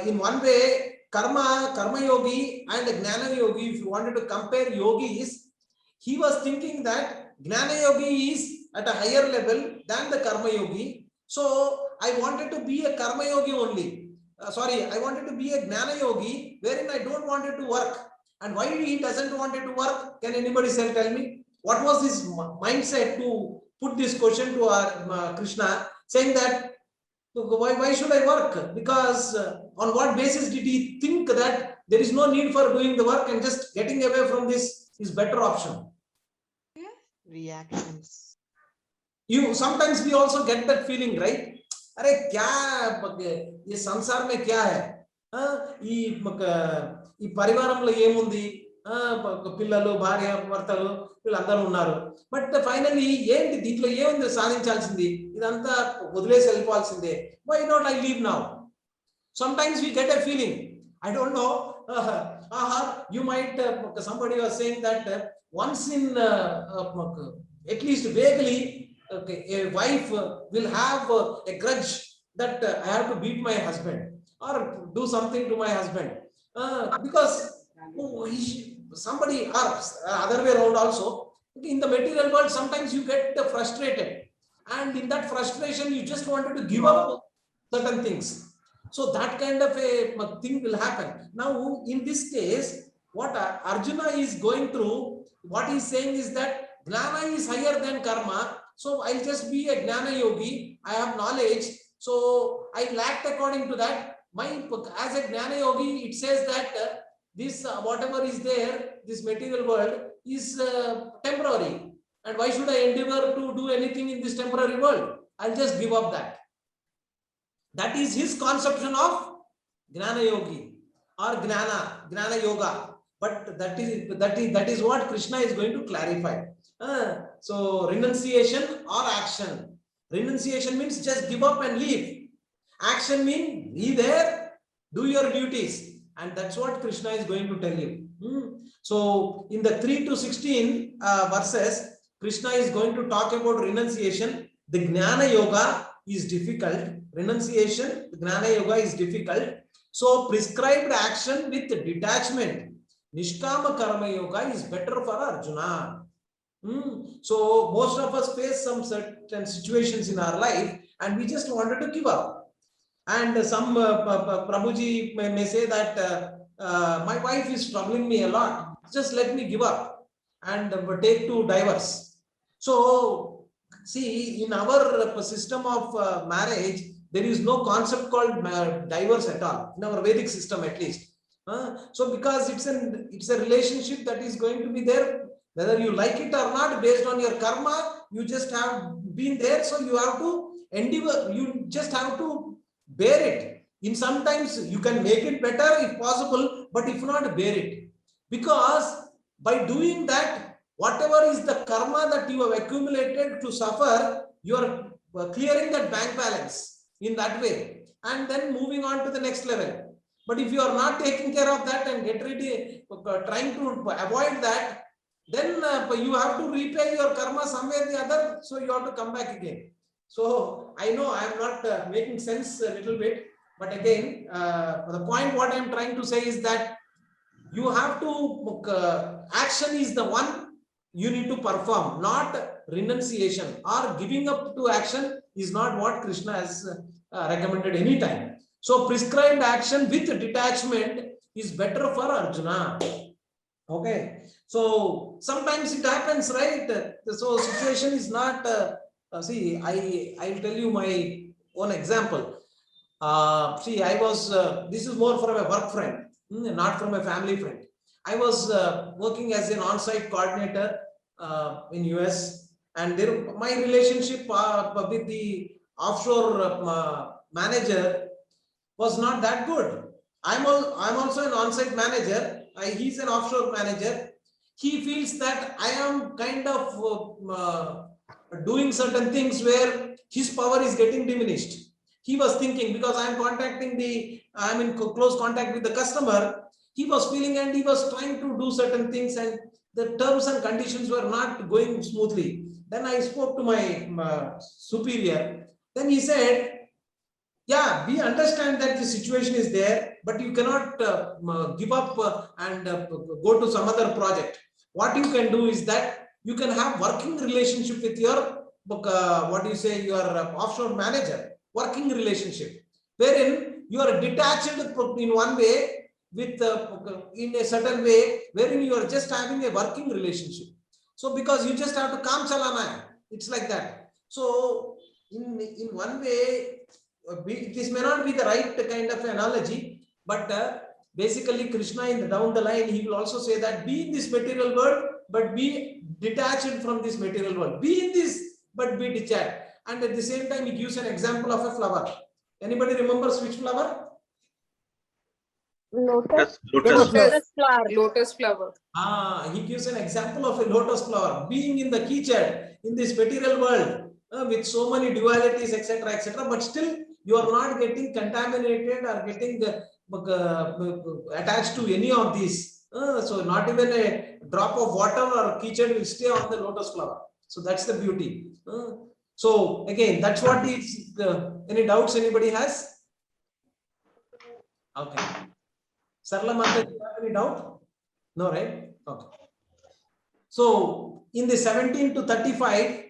in one way, Karma Yogi and Jnana Yogi, if you wanted to compare yogis, he was thinking that Jnana Yogi is at a higher level than the Karma Yogi. So I wanted to be a Karma Yogi only. I wanted to be a Jnana Yogi wherein I don't want it to work. And why he doesn't want it to work? Can anybody tell me? What was his mindset to put this question to our Krishna, saying that why should I work? Because on what basis did he think that there is no need for doing the work and just getting away from this is better option? Reactions. Sometimes we also get that feeling, right? अरे क्या ये संसार में क्या है ఈ పరివారంలో ఏముంది పిల్లలు భార్య భర్తలు వీళ్ళందరూ ఉన్నారు బట్ ఫైనల్లీ ఏంటి దీంట్లో ఏముంది సాధించాల్సింది ఇదంతా వదిలేసి వెళ్ళిపోవాల్సిందే why not I leave now? Sometimes we get a feeling, I don't know, you might somebody was saying that once in at least vaguely okay, a wife will have a grudge that I have to beat my husband or do something to my husband because somebody or other way around also. In the material world, sometimes you get frustrated, and in that frustration, you just wanted to give up certain things. So that kind of a thing will happen. Now, in this case, what Arjuna is going through, what he's saying is that Gnana is higher than karma. So I'll just be a Gnana yogi. I have knowledge. So I lacked according to that. As a Gnana yogi, it says that this whatever is there, this material world is temporary. And why should I endeavor to do anything in this temporary world? I'll just give up that. That is his conception of Gnana Yogi or Gnana Yoga. But that is what Krishna is going to clarify. So renunciation or action. Renunciation means just give up and leave. Action means be there, do your duties. And that's what Krishna is going to tell you. So in the 3 to 16 verses, Krishna is going to talk about renunciation. The Gnana Yoga is difficult. Renunciation, Gnana Yoga is difficult. So prescribed action with detachment, Nishkama Karma Yoga is better for Arjuna. So most of us face some certain situations in our life and we just wanted to give up. And some Prabhuji may say that my wife is troubling me a lot. Just let me give up and take to divorce. So see, in our system of marriage, there is no concept called divorce at all, in our Vedic system at least. So because it's a relationship that is going to be there, whether you like it or not, based on your karma, you just have been there. So you have to endeavor, you just have to bear it. In sometimes you can make it better if possible, but if not, bear it. Because by doing that, whatever is the karma that you have accumulated to suffer, you are clearing that bank balance in that way and then moving on to the next level. But if you are not taking care of that and trying to avoid that, then you have to repay your karma somewhere or the other. So you have to come back again. So I know I am not making sense a little bit, but again, the point what I am trying to say is that you have to, action is the one you need to perform, not renunciation or giving up to action is not what Krishna has recommended any time. So prescribed action with detachment is better for Arjuna. Okay. So sometimes it happens, right? So situation is not, see, I'll tell you my own example. See, I was, this is more from a work friend, not from a family friend. I was working as an on-site coordinator in US, and there, my relationship with the offshore manager was not that good. I'm also an on-site manager. He's an offshore manager. He feels that I am kind of doing certain things where his power is getting diminished. He was thinking, because I'm in close contact with the customer, he was feeling and he was trying to do certain things and the terms and conditions were not going smoothly. Then I spoke to my superior. Then he said, yeah, we understand that the situation is there, but you cannot give up and go to some other project. What you can do is that you can have working relationship with your, your offshore manager, working relationship, wherein you are detached in one way with in a certain way, wherein you are just having a working relationship. So because you just have to kam chalana, it's like that. So in one way, this may not be the right kind of analogy, but basically Krishna down the line, he will also say that be in this material world, but be detached from this material world. Be in this, but be detached. And at the same time, he gives an example of a flower. Anybody remembers which flower? Lotus flower. Lotus flower. He gives an example of a lotus flower. Being in the kichad, in this material world, with so many dualities, etc., but still you are not getting contaminated or getting attached to any of these. So not even a drop of water or kichad will stay on the lotus flower. So that's the beauty. So again, that's what is, any doubts anybody has? Okay. Sarla Mata, do you have any doubt? No, right? Okay. So in the 17 to 35,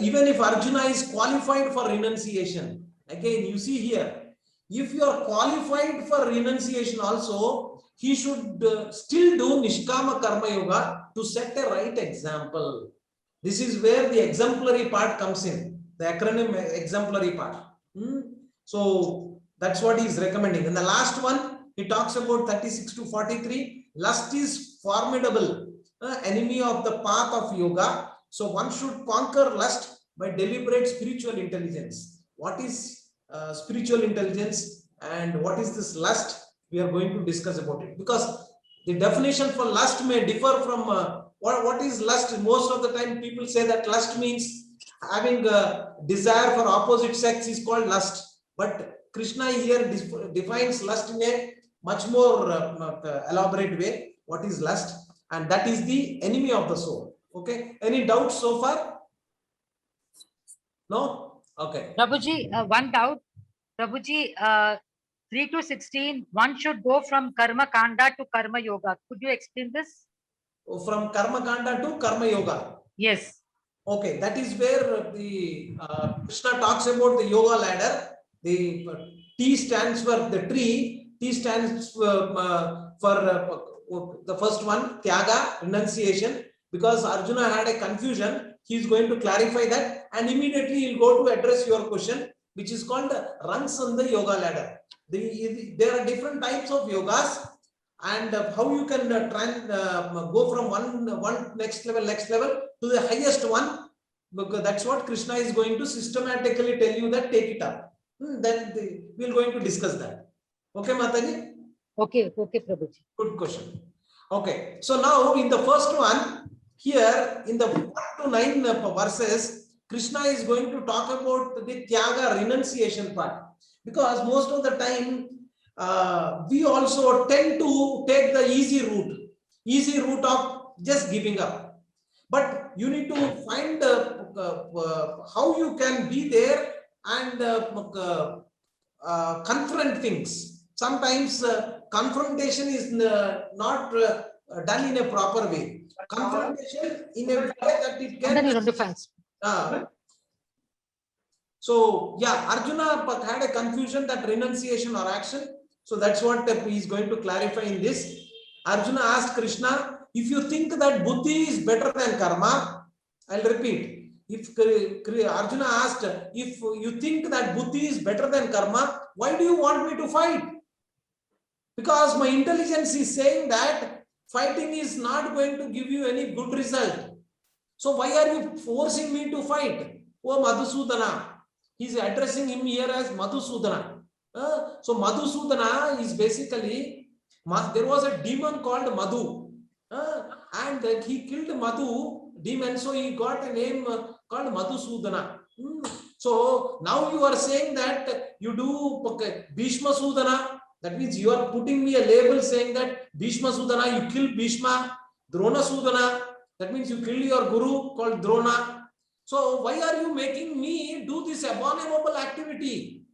even if Arjuna is qualified for renunciation, again, you see here, if you are qualified for renunciation also, he should still do Nishkama Karma Yoga to set a right example. This is where the exemplary part comes in, the acronym exemplary part. So that's what he is recommending. And the last one, he talks about 36 to 43. Lust is formidable enemy of the path of yoga. So one should conquer lust by deliberate spiritual intelligence. What is spiritual intelligence and what is this lust? We are going to discuss about it, because the definition for lust may differ from what is lust. Most of the time people say that lust means having a desire for opposite sex is called lust. But Krishna here defines lust in a much more elaborate way. What is lust? And that is the enemy of the soul. Okay. Any doubts so far? No? Okay. Prabhuji, one doubt. Prabhuji, 3 to 16, one should go from Karma Kanda to Karma Yoga. Could you explain this? From Karma Kanda to Karma Yoga. Yes. Okay. That is where the Krishna talks about the yoga ladder. The T stands for the tree. T stands for the first one, Tyaga, renunciation. Because Arjuna had a confusion, he is going to clarify that, and immediately he'll go to address your question, which is called rungs on the yoga ladder. There are different types of yogas, and how you can go from one next level to the highest one, because that's what Krishna is going to systematically tell you that take it up. Then we're going to discuss that. Okay, Mataji? Okay, Prabhuji. Good question. Okay, so now in the first one, here in the 1 to 9 verses, Krishna is going to talk about the Tyaga renunciation part. Because most of the time, we also tend to take the easy route of just giving up. But you need to find how you can be there and confront things. Sometimes confrontation is not done in a proper way. Confrontation in a way that it can. So yeah, Arjuna had a confusion that renunciation or action. So that's what he is going to clarify in this. Arjuna asked Krishna, if you think that buddhi is better than karma, I'll repeat. If Arjuna asked, if you think that buddhi is better than karma, why do you want me to fight? Because my intelligence is saying that fighting is not going to give you any good result. So why are you forcing me to fight? Oh Madhusudana. He's addressing him here as Madhusudana. So Madhusudana is basically, there was a demon called Madhu. And he killed Madhu, demon, so he got a name called Madhusudana. So now you are saying that you do Bhishma Sudana. That means you are putting me a label saying that Bhishma Sudana, you kill Bhishma. Drona Sudana, that means you kill your guru called Drona. So why are you making me do this abominable activity?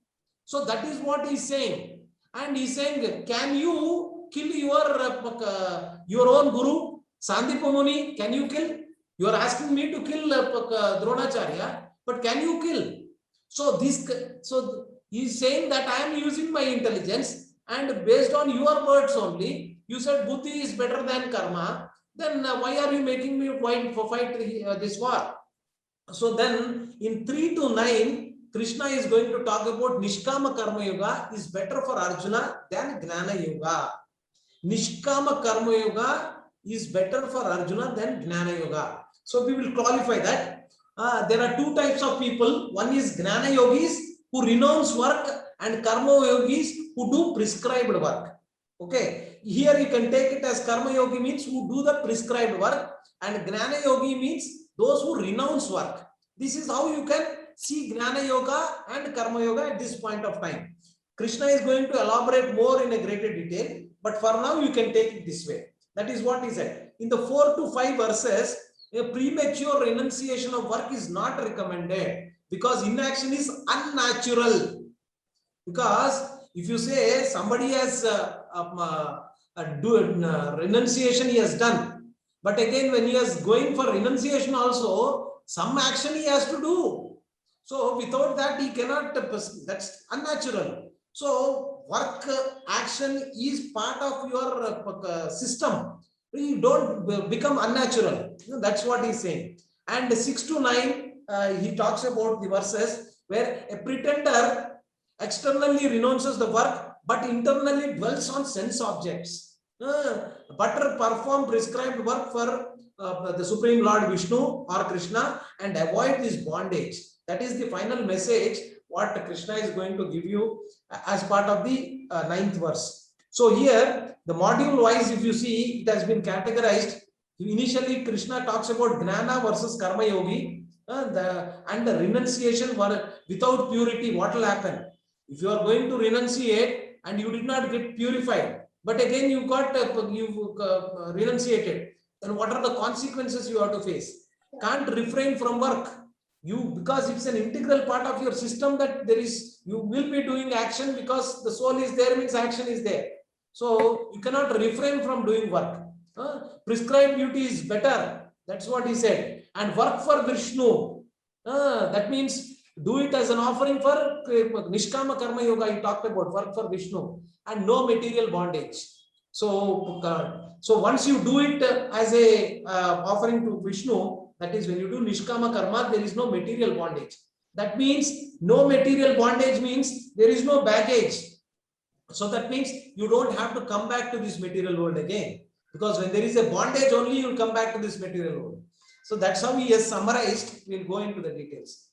So that is what he's saying. And he's saying, can you kill your own guru? Sandipa Muni, can you kill? You are asking me to kill Dronacharya, but can you kill? So he's saying that I am using my intelligence, and based on your words only, you said buddhi is better than karma. Then why are you making me fight this war? So then in 3 to 9, Krishna is going to talk about Nishkama Karma Yoga is better for Arjuna than Gnana Yoga. Nishkama Karma Yoga is better for Arjuna than Gnana Yoga. So we will qualify that. There are two types of people. One is Gnana Yogis who renounce work, and Karma Yogis who do prescribed work. Okay. Here you can take it as Karma Yogi means who do the prescribed work, and Gnana Yogi means those who renounce work. This is how you can see Gnana Yoga and Karma Yoga at this point of time. Krishna is going to elaborate more in a greater detail, but for now you can take it this way. That is what he said. In the 4 to 5 verses, A premature renunciation of work is not recommended because inaction is unnatural. Because if you say somebody has renunciation he has done, but again when he is going for renunciation also, some action he has to do. So without that he cannot, that's unnatural. So work action is part of your system. You don't become unnatural. That's what he's saying. And 6 to 9, he talks about the verses where a pretender externally renounces the work, but internally dwells on sense objects. Better perform prescribed work for the Supreme Lord Vishnu or Krishna and avoid this bondage. That is the final message what Krishna is going to give you as part of the 9th verse. So here, the module wise, if you see, it has been categorized. Initially, Krishna talks about Gnana versus Karma Yogi, and the renunciation without purity, what will happen? If you are going to renunciate and you did not get purified, but again you got renunciated, then what are the consequences you have to face? Can't refrain from work. Because it's an integral part of your system that you will be doing action because the soul is there, means action is there. So you cannot refrain from doing work. Prescribed duty is better. That's what he said. And work for Vishnu. That means do it as an offering for Nishkama Karma Yoga. He talked about work for Vishnu and no material bondage. So once you do it as a offering to Vishnu, that is when you do Nishkama Karma, there is no material bondage. That means no material bondage means there is no baggage. So that means you don't have to come back to this material world again. Because when there is a bondage, only you will come back to this material world. So that's how he has summarized. We'll go into the details.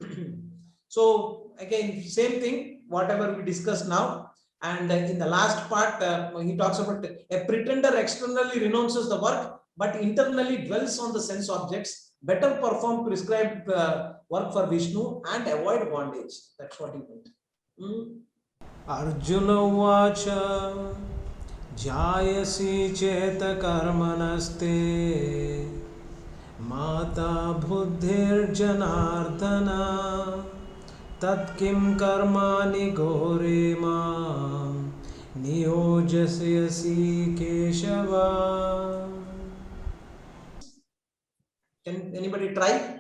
So again, same thing, whatever we discussed now. And in the last part, he talks about a pretender externally renounces the work, but internally dwells on the sense objects. Better perform prescribed work for Vishnu and avoid bondage. That's what he meant. Arjuna Vacha Jayasi Cheta Karmanaste Mata Buddhir Janardana Tat Kim Karmani Gore Mam Niyojasyasi Keshava. Can anybody try?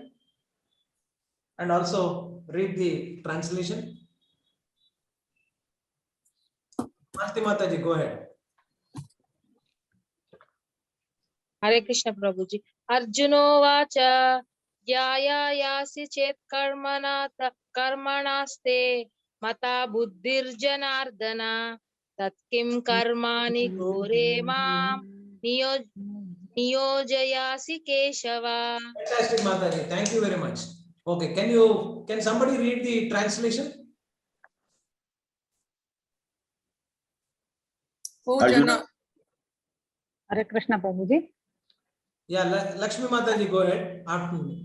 And also read the translation. Masti Mataji, go ahead. Hare Krishna Prabhuji. Arjuno vacha yaya yasi chet karmanaste mata buddhir janardana tatkim karmani gore mam niyojayasi keshava. Fantastic, Mataji. Thank you very much. Okay, can somebody read the translation? Arjuna. Hare Krishna Prabhuji. Yeah, Lakshmi Mataji, go ahead.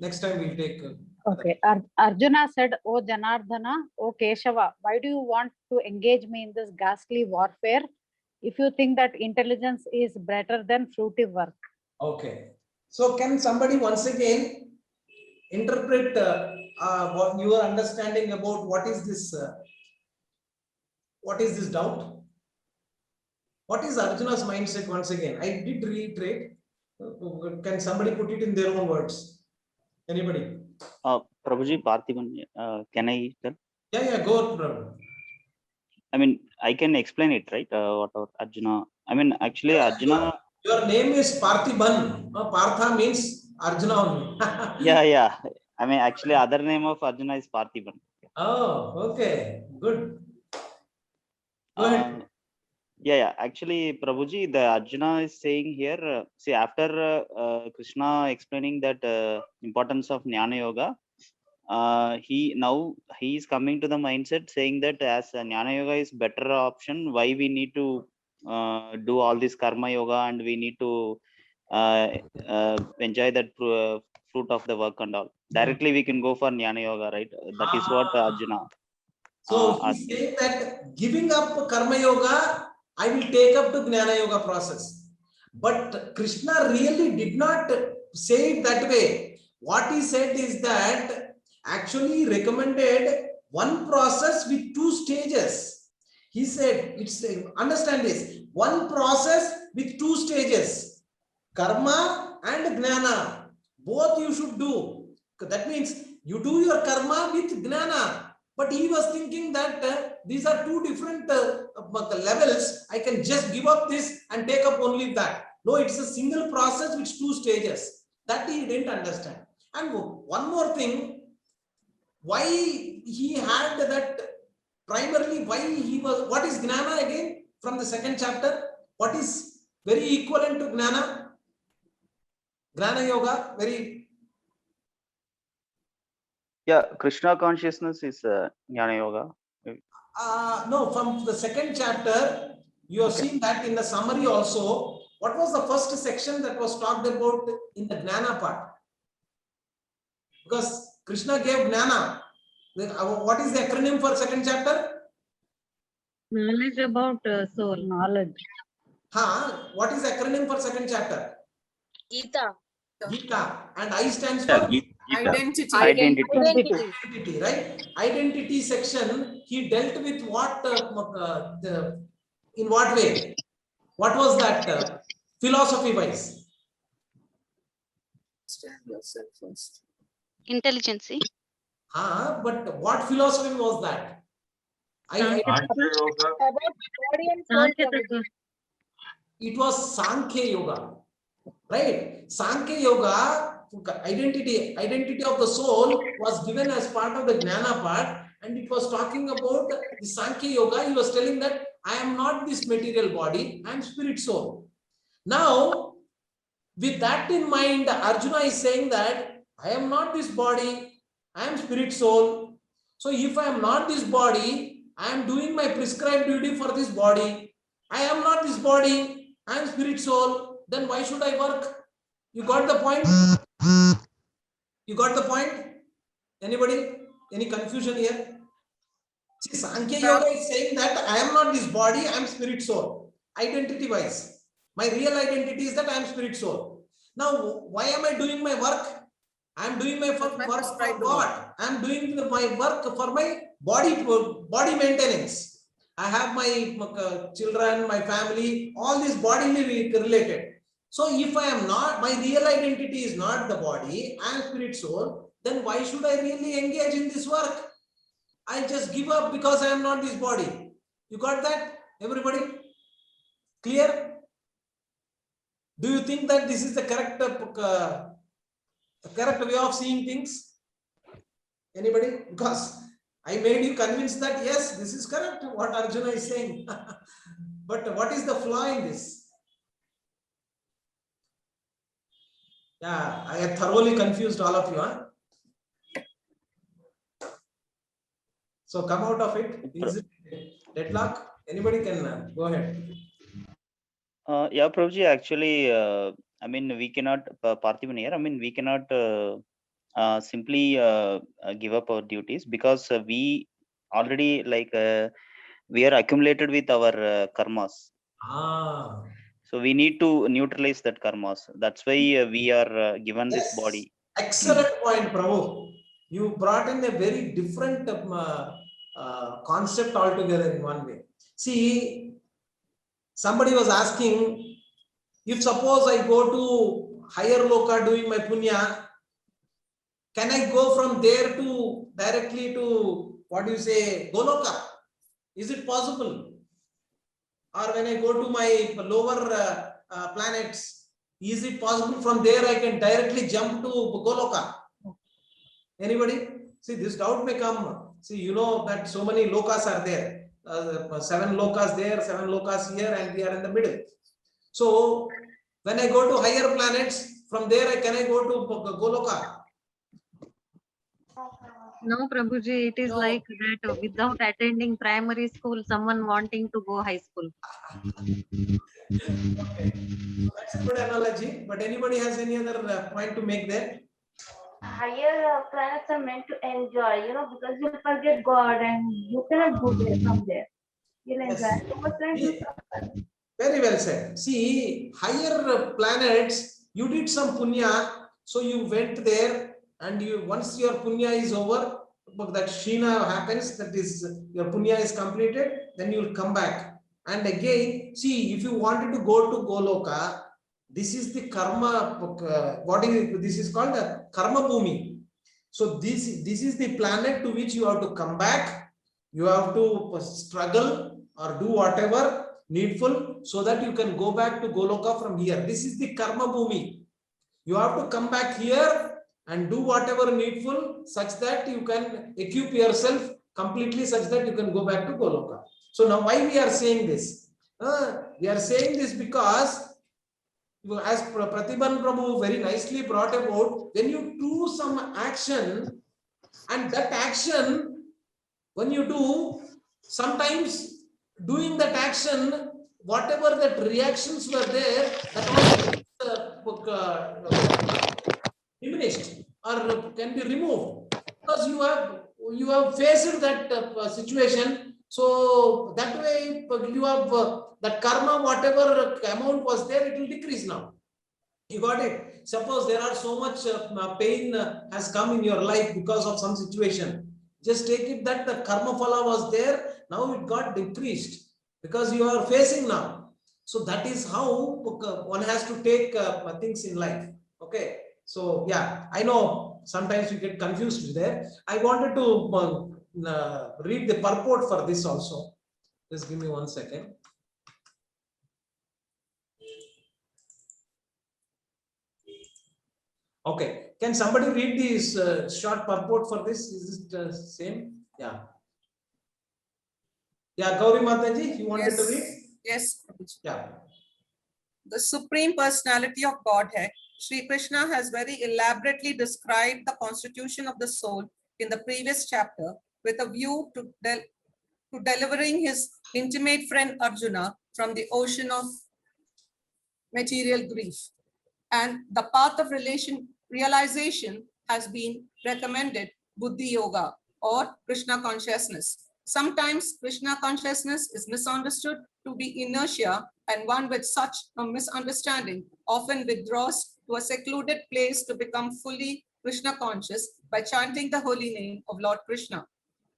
Next time we'll take. Okay. Arjuna said, "O Janardhana, O Keshava, why do you want to engage me in this ghastly warfare if you think that intelligence is better than fruitive work?" Okay. So can somebody once again interpret what your understanding about what is this doubt? What is Arjuna's mindset once again? I did reiterate. Can somebody put it in their own words? Anybody? Prabhuji, Parthiban, can I tell? Yeah, go, Prabhu. I mean, I can explain it, right? What Arjuna, I mean, actually Arjuna. Your name is Parthiban. Partha means Arjuna only. Yeah. I mean, actually other name of Arjuna is Parthiban. Oh, okay. Good. Go ahead. Yeah. Actually, Prabhuji, the Arjuna is saying here, see, after Krishna explaining that importance of Jnana Yoga, he is coming to the mindset saying that as Jnana Yoga is better option, why we need to do all this Karma Yoga and we need to enjoy that fruit of the work and all. Directly we can go for Jnana Yoga, right? That is what Arjuna. So he's saying that giving up Karma Yoga, I will take up to Jnana Yoga process. But Krishna really did not say it that way. What he said is that actually recommended one process with 2 stages. He said, it's understand this, one process with 2 stages, karma and gnana. Both you should do. That means you do your karma with gnana. But he was thinking that these are 2 different levels. I can just give up this and take up only that. No, it's a single process with 2 stages. That he didn't understand. And one more thing, why he had that primarily, why he was, what is gnana again from the 2nd chapter? What is very equivalent to gnana? Gnana yoga, very. Yeah, Krishna consciousness is Jnana Yoga. No, from the 2nd chapter, you have seen that in the summary also. What was the first section that was talked about in the gnana part? Because Krishna gave gnana. What is the acronym for 2nd chapter? Knowledge about soul. Knowledge. What is the acronym for 2nd chapter? Gita. Gita. And I stands for Identity. identity, right? Identity section, he dealt with what, in what way? What was that philosophy wise? Understand yourself first. Intelligence. But what philosophy was that? Sankhya Yoga. About body and soul. Prabhuji. It was Sankhya Yoga, right? Sankhya Yoga, identity of the soul was given as part of the Gnana part, and it was talking about the Sankhya Yoga. He was telling that I am not this material body, I am spirit soul. Now, with that in mind, Arjuna is saying that I am not this body, I am spirit soul. So if I am not this body, I am doing my prescribed duty for this body. I am not this body, I am spirit soul. Then why should I work? You got the point? You got the point? Anybody? Any confusion here? See, Sankhya Yoga is saying that I am not this body, I am spirit soul. Identity wise. My real identity is that I am spirit soul. Now, why am I doing my work? I am doing my work for God. I am doing my work for my body maintenance. I have my children, my family, all this bodily related. So if I am not, my real identity is not the body, I am spirit soul, then why should I really engage in this work? I just give up because I am not this body. You got that? Everybody? Clear? Do you think that this is the correct way of seeing things? Anybody? Because I made you convinced that yes, this is correct, what Arjuna is saying. But what is the flaw in this? Yeah, I have thoroughly confused all of you. So come out of it. Is it deadlock? Anybody can go ahead. Yeah, Prabhuji, actually, I mean, we cannot, Parthivan here, I mean, we cannot simply give up our duties because we already we are accumulated with our karmas. So we need to neutralize that karmas. That's why we are given this body. Excellent point, Prabhu. You brought in a very different concept altogether in one way. See, somebody was asking, if suppose I go to higher loka doing my punya, can I go from there to directly to, what do you say, Goloka? Is it possible? Or when I go to my lower planets, is it possible from there I can directly jump to Goloka? Anybody? See, this doubt may come. See, you know that so many lokas are there. 7 lokas there, 7 lokas here, and we are in the middle. So, when I go to higher planets, from there can I go to Goloka? No, Prabhuji, it is like that without attending primary school, someone wanting to go high school. Okay. That's a good analogy. But anybody has any other point to make there? Higher planets are meant to enjoy, because you forget God and you cannot go there from there. You'll enjoy. Very well said. See, higher planets, You did some punya, so you went there, and you once your punya is over, that Sheena happens, that is your punya is completed, then you will come back. And again, see, if you wanted to go to Goloka, this is the karma, this is called a karma bhumi. So this is the planet to which you have to come back. You have to struggle or do whatever needful so that you can go back to Goloka from here. This is the karma bhumi. You have to come back here and do whatever needful such that you can equip yourself completely such that you can go back to Goloka. So now why we are saying this? We are saying this because as Pratibhan Prabhu very nicely brought about, when you do some action, and that action, when you do, sometimes doing that action, whatever that reactions were there, that was diminished or can be removed because you have faced that situation. So that way you have that karma, whatever amount was there, it will decrease now. You got it? Suppose there are so much pain has come in your life because of some situation. Just take it that the karma phala was there, now it got decreased because you are facing now. So that is how one has to take things in life. Okay. So yeah, I know sometimes you get confused there. I wanted to read the purport for this also. Just give me 1 second. Okay, can somebody read this short purport for this? Is it same? Yeah. Yeah, Gauri Mataji, you wanted to read? Yes. Yeah. The Supreme Personality of Godhead, Sri Krishna has very elaborately described the constitution of the soul in the previous chapter with a view to delivering his intimate friend Arjuna from the ocean of material grief. And the path of realization has been recommended Buddhi Yoga or Krishna consciousness. Sometimes Krishna consciousness is misunderstood to be inertia, and one with such a misunderstanding often withdraws to a secluded place to become fully Krishna conscious by chanting the holy name of Lord Krishna.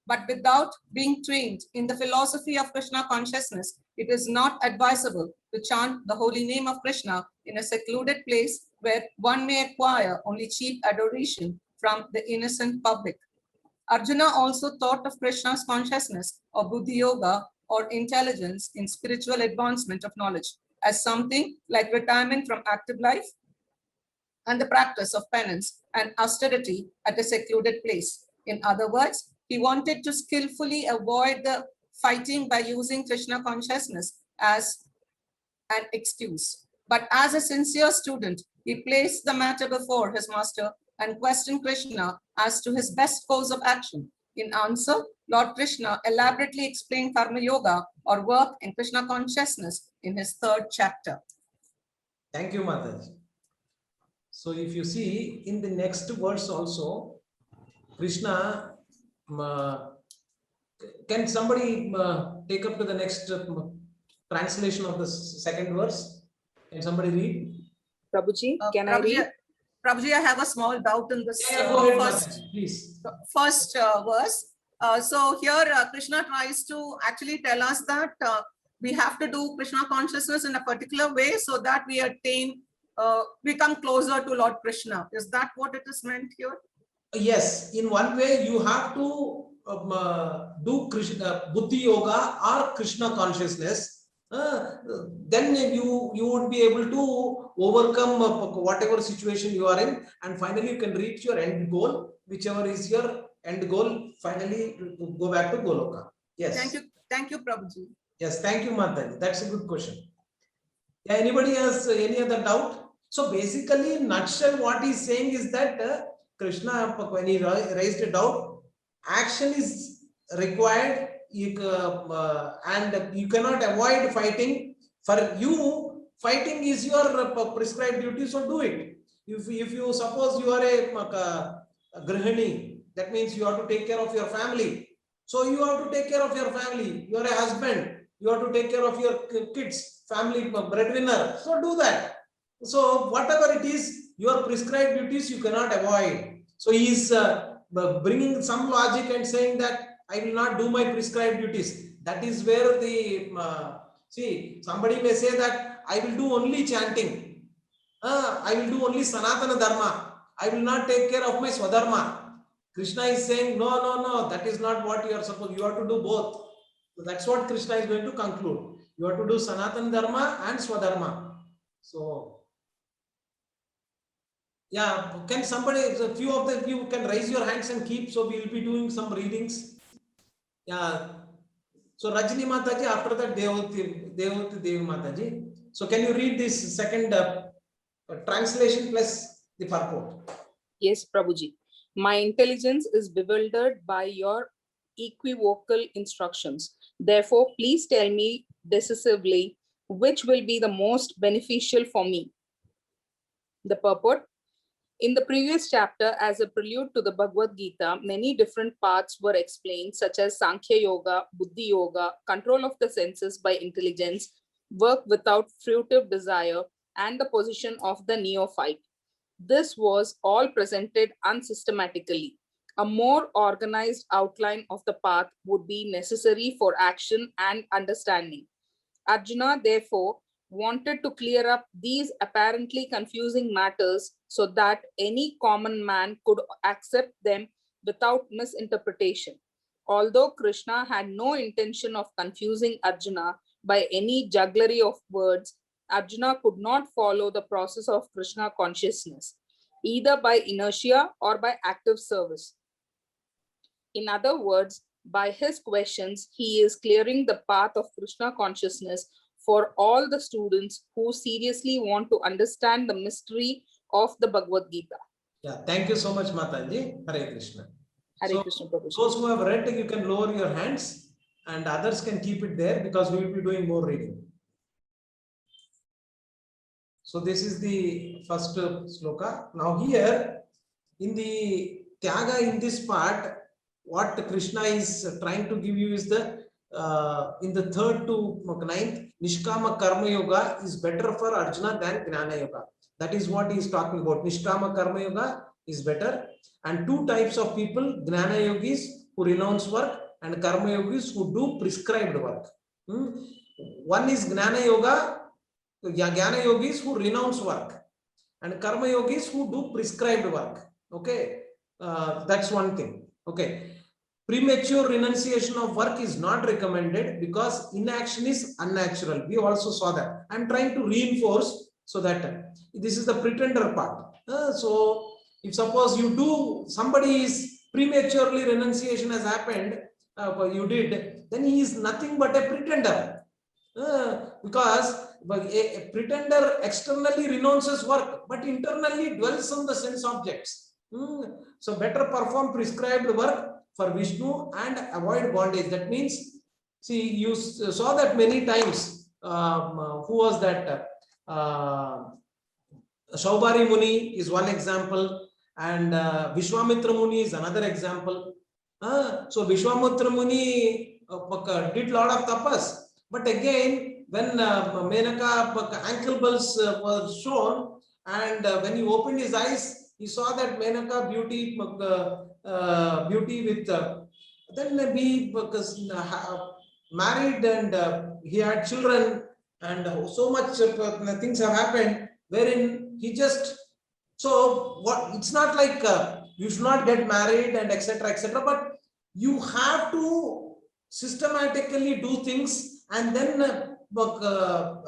But without being trained in the philosophy of Krishna consciousness, it is not advisable to chant the holy name of Krishna in a secluded place where one may acquire only cheap adoration from the innocent public. Arjuna also thought of Krishna's consciousness or Buddhi Yoga or intelligence in spiritual advancement of knowledge as something like retirement from active life and the practice of penance and austerity at a secluded place. In other words, he wanted to skillfully avoid the fighting by using Krishna consciousness as an excuse. But as a sincere student, he placed the matter before his master and questioned Krishna as to his best course of action. In answer, Lord Krishna elaborately explained Karma Yoga or work in Krishna consciousness in his 3rd chapter. Thank you, Mataji. So if you see in the next verse also, Krishna, can somebody take up to the next translation of the 2nd verse? Can somebody read? Prabhuji, can I read? Prabhuji, I have a small doubt in this first verse. So here Krishna tries to actually tell us that we have to do Krishna consciousness in a particular way so that we attain, we come closer to Lord Krishna. Is that what it is meant here? Yes, in one way you have to do Krishna Buddhi Yoga or Krishna consciousness. Then you would be able to overcome whatever situation you are in, and finally you can reach your end goal, whichever is your end goal. Finally, go back to Goloka. Yes. Thank you, Prabhuji. Yes, thank you, Mataji. That's a good question. Yeah, anybody has any other doubt? So basically, in nutshell, what he's saying is that Krishna, when he raised a doubt, action is required. And you cannot avoid fighting. For you, fighting is your prescribed duty, so do it. If you suppose you are a grihini, that means you have to take care of your family. So you have to take care of your family. You are a husband. You have to take care of your kids, family breadwinner. So do that. So whatever it is, your prescribed duties you cannot avoid. So he is bringing some logic and saying that I will not do my prescribed duties. That is where the see, somebody may say that I will do only chanting. I will do only Sanatana Dharma. I will not take care of my Swadharma. Krishna is saying, no, no, no, that is not what you are supposed. You have to do both. So that's what Krishna is going to conclude. You have to do Sanatana Dharma and Swadharma. So, yeah, can somebody, a few of you can raise your hands and keep, so we will be doing some readings. Yeah. So Rajini Mataji, after that Devati Devi Mataji. So can you read this second translation plus the purport? Yes, Prabhuji. My intelligence is bewildered by your equivocal instructions. Therefore, please tell me decisively which will be the most beneficial for me. The purport. In the previous chapter, as a prelude to the Bhagavad Gita, many different paths were explained, such as Sankhya Yoga, Buddhi Yoga, control of the senses by intelligence, work without fruitive desire, and the position of the neophyte. This was all presented unsystematically. A more organized outline of the path would be necessary for action and understanding. Arjuna, therefore, wanted to clear up these apparently confusing matters so that any common man could accept them without misinterpretation. Although Krishna had no intention of confusing Arjuna by any jugglery of words, Arjuna could not follow the process of Krishna consciousness, either by inertia or by active service. In other words, by his questions, he is clearing the path of Krishna consciousness for all the students who seriously want to understand the mystery of the Bhagavad Gita. Yeah, thank you so much, Mataji. Hare Krishna. Hare Krishna, Prabhuji. Those who have read, you can lower your hands and others can keep it there because we will be doing more reading. So this is the first sloka. Now here in the Tyaga, in this part, what Krishna is trying to give you is the in the 3rd to 9th, Nishkama Karma Yoga is better for Arjuna than Gnana Yoga. That is what he is talking about. Nishkama Karma Yoga is better. And 2 types of people, Gnana Yogis who renounce work and Karma Yogis who do prescribed work. One is Gnana Yoga, Jnana Yogis who renounce work, and Karma Yogis who do prescribed work. Okay, that's one thing. Okay. Premature renunciation of work is not recommended because inaction is unnatural. We also saw that. I'm trying to reinforce so that this is the pretender part. So if suppose you do, somebody is prematurely renunciation has happened, you did, then he is nothing but a pretender. Because a pretender externally renounces work, but internally dwells on the sense objects. So better perform prescribed work for Vishnu and avoid bondage. That means, see, you saw that many times. Who was that? Shaubari Muni is one example, and Vishwamitra Muni is another example. So Vishwamitra Muni did lot of tapas, but again, when Menaka ankle bulls were shown, and when he opened his eyes, he saw that Menaka beauty with then he was married and he had children, and so much things have happened wherein he just, so what, it's not like you should not get married and etc., but you have to systematically do things and then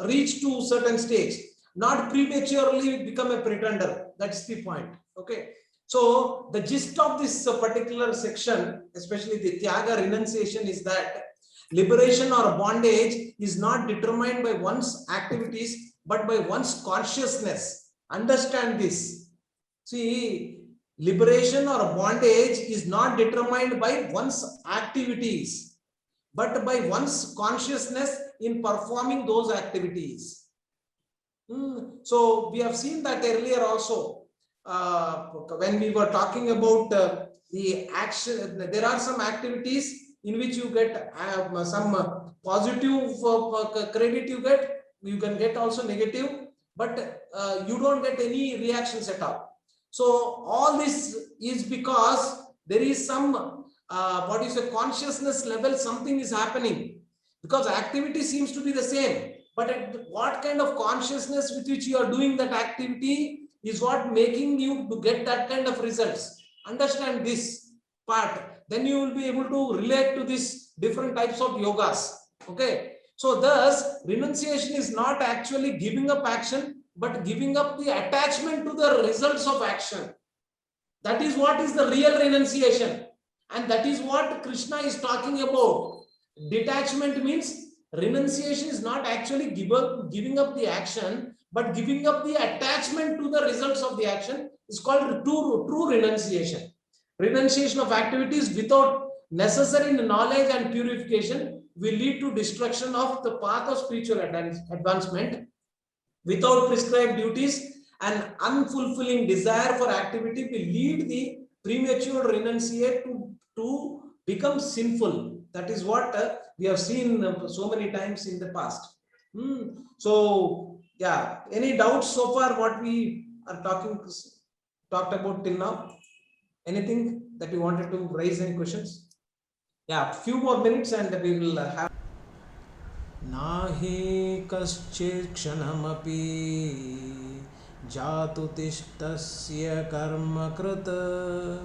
reach to certain stage, not prematurely become a pretender. That's the point. Okay. So the gist of this particular section, especially the Tyaga renunciation, is that liberation or bondage is not determined by one's activities, but by one's consciousness. Understand this. See, liberation or bondage is not determined by one's activities, but by one's consciousness in performing those activities. So we have seen that earlier also. When we were talking about the action, there are some activities in which you get some positive credit, you can get also negative, but you don't get any reactions at all. So all this is because there is some consciousness level, something is happening, because activity seems to be the same, but what kind of consciousness with which you are doing that activity is what making you to get that kind of results. Understand this part, then you will be able to relate to these different types of yogas. Okay, so thus renunciation is not actually giving up action, but giving up the attachment to the results of action. That is what is the real renunciation, and that is what Krishna is talking about. Detachment means renunciation is not actually giving up the action, but giving up the attachment to the results of the action is called true renunciation. Renunciation of activities without necessary knowledge and purification will lead to destruction of the path of spiritual advancement. Without prescribed duties, an unfulfilling desire for activity will lead the premature renunciate to become sinful. That is what we have seen so many times in the past. So, yeah, any doubts so far what we are talked about till now? Anything that you wanted to raise, any questions? Yeah, few more minutes and we will have. Nahi kaschit kshanamapi jatu tishtasya karma krita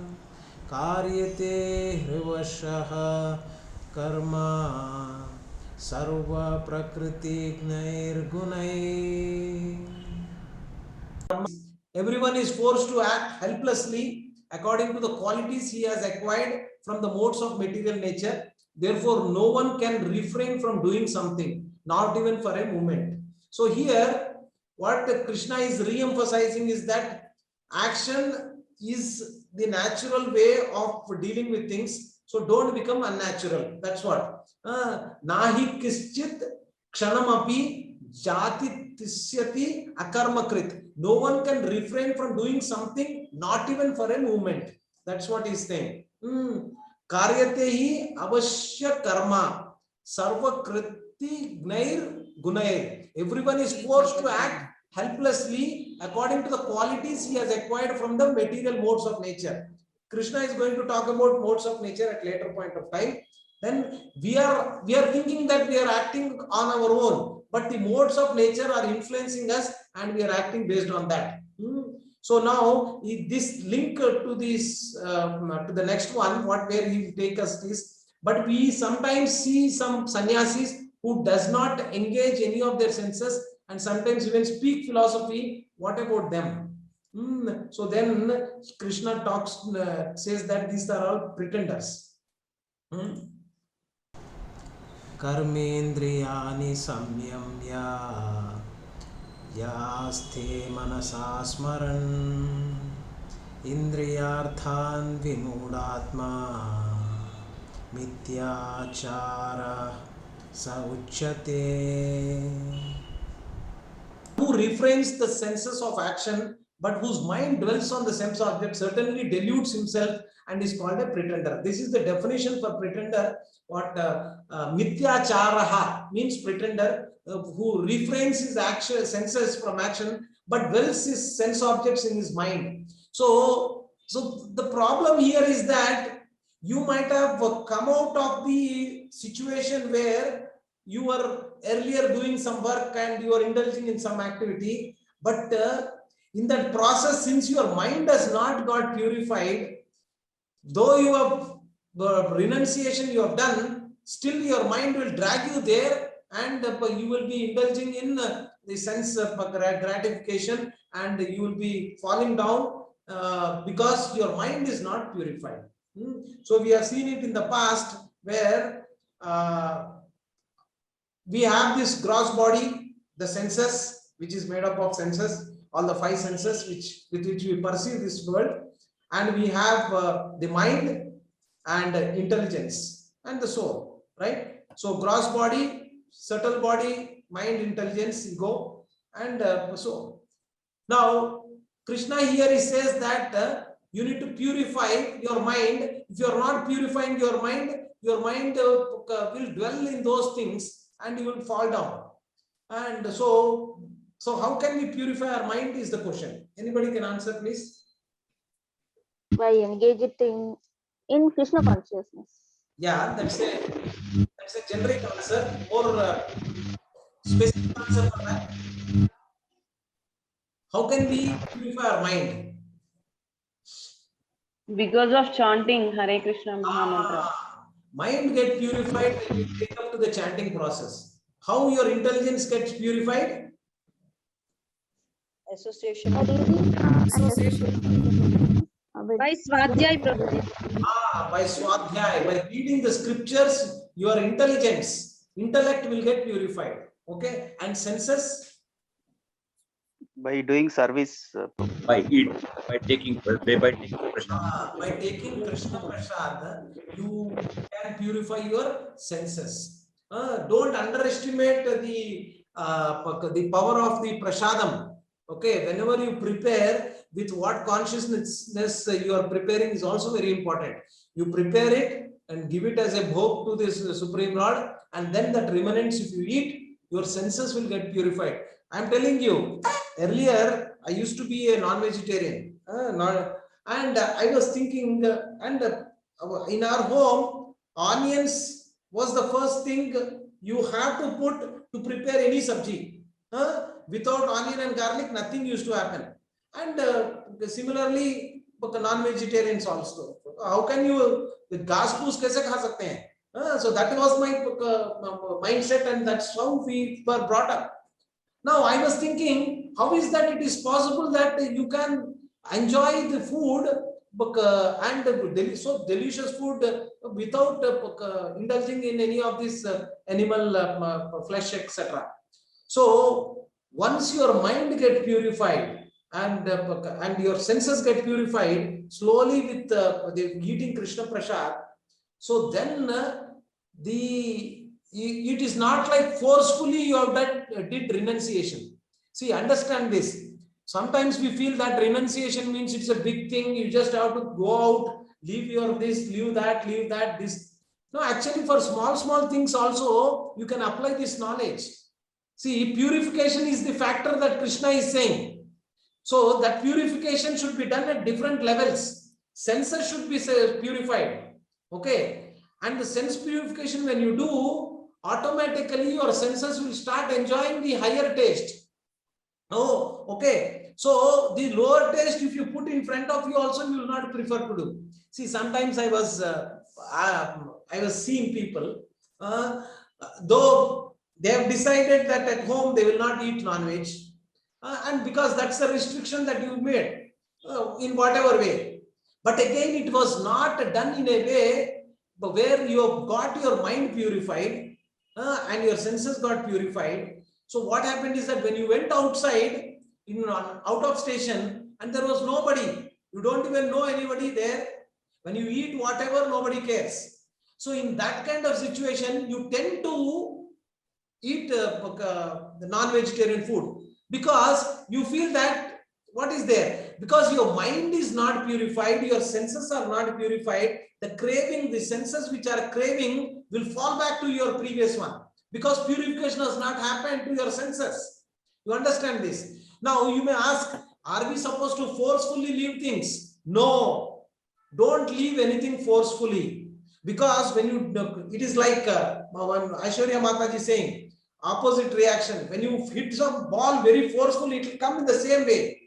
karyate hrivashah karma sarva prakriti gnair gunai. Everyone is forced to act helplessly according to the qualities he has acquired from the modes of material nature. Therefore, no one can refrain from doing something, not even for a moment. So here, what Krishna is re-emphasizing is that action is the natural way of dealing with things. So don't become unnatural. That's what. Nahi kischit kshanamapi jati tisyati akarmakrit. No one can refrain from doing something, not even for a moment. That's what he's saying. Karyate hi avashya karma sarva kriti gnair gunair. Everyone is forced to act helplessly according to the qualities he has acquired from the material modes of nature. Krishna is going to talk about modes of nature at later point of time. Then we are thinking that we are acting on our own, but the modes of nature are influencing us and we are acting based on that. So now this link to this to the next one, where he will take us is, but we sometimes see some sannyasis who does not engage any of their senses and sometimes even speak philosophy. What about them? So then Krishna says that these are all pretenders. Karmendriyani samyamya yaste manasa smaran indriyarthan vimudatma mityachara sa uchyate. Who refrains the senses of action but whose mind dwells on the sense object certainly deludes himself and is called a pretender. This is the definition for pretender. What mityacharaha means, pretender who refrains his senses from action but dwells his sense objects in his mind. So the problem here is that you might have come out of the situation where you were earlier doing some work and you are indulging in some activity, but in that process, since your mind has not got purified, though you have renunciation you have done, still your mind will drag you there and you will be indulging in the sense of gratification and you will be falling down because your mind is not purified. So we have seen it in the past where we have this gross body, the senses, which is made up of senses, all the 5 senses with which we perceive this world, and we have the mind and intelligence and the soul, right? So gross body, subtle body, mind, intelligence, ego, and soul. Now Krishna here he says that you need to purify your mind. If you are not purifying your mind will dwell in those things and you will fall down. And so So how can we purify our mind is the question. Anybody can answer, please? By engaging in Krishna consciousness. Yeah, that's a generic answer or specific answer for that. How can we purify our mind? Because of chanting Hare Krishna Mahamantra. Mind get purified when you take up to the chanting process. How your intelligence gets purified? Association. By Swadhyay, Prabhuji. By Swadhyay, by reading the scriptures, your intellect will get purified. Okay, and senses? By doing service. By taking Krishna. By taking Krishna Prasad, you can purify your senses. Don't underestimate the power of the prasadam. Okay, whenever you prepare, with what consciousness you are preparing is also very important. You prepare it and give it as a bhog to this Supreme Lord, and then that remnants, if you eat, your senses will get purified. I am telling you, earlier I used to be a non-vegetarian, and I was thinking, in our home, onions was the first thing you have to put to prepare any sabji. Without onion and garlic, nothing used to happen. And similarly, non-vegetarians also. How can you with ghas poos kaise kha sakte hain? So that was my mindset, and that's how we were brought up. Now I was thinking, how is that it is possible that you can enjoy the food and so delicious food without indulging in any of this animal flesh, etc. So once your mind get purified and your senses get purified slowly with the eating Krishna Prasad, so then it is not like forcefully you have did renunciation. See, understand this. Sometimes we feel that renunciation means it's a big thing. You just have to go out, leave your this, leave that, this. No, actually for small things also, you can apply this knowledge. See, purification is the factor that Krishna is saying. So that purification should be done at different levels. Senses should be purified. Okay. And the sense purification, when you do, automatically your senses will start enjoying the higher taste. Oh, okay. So the lower taste, if you put in front of you also, you will not prefer to do. See, sometimes I was seeing people, though they have decided that at home they will not eat non-veg, and because that's a restriction that you made in whatever way. But again, it was not done in a way where you have got your mind purified and your senses got purified. So what happened is that when you went outside, out of station, and there was nobody, you don't even know anybody there. When you eat whatever, nobody cares. So in that kind of situation, you tend to eat the non-vegetarian food because you feel that what is there? Because your mind is not purified, your senses are not purified, the craving, the senses which are craving will fall back to your previous one because purification has not happened to your senses. You understand this? Now you may ask, are we supposed to forcefully leave things? No, don't leave anything forcefully, because when you, it is like one Aishwarya Mataji saying, opposite reaction. When you hit some ball very forcefully, it will come in the same way.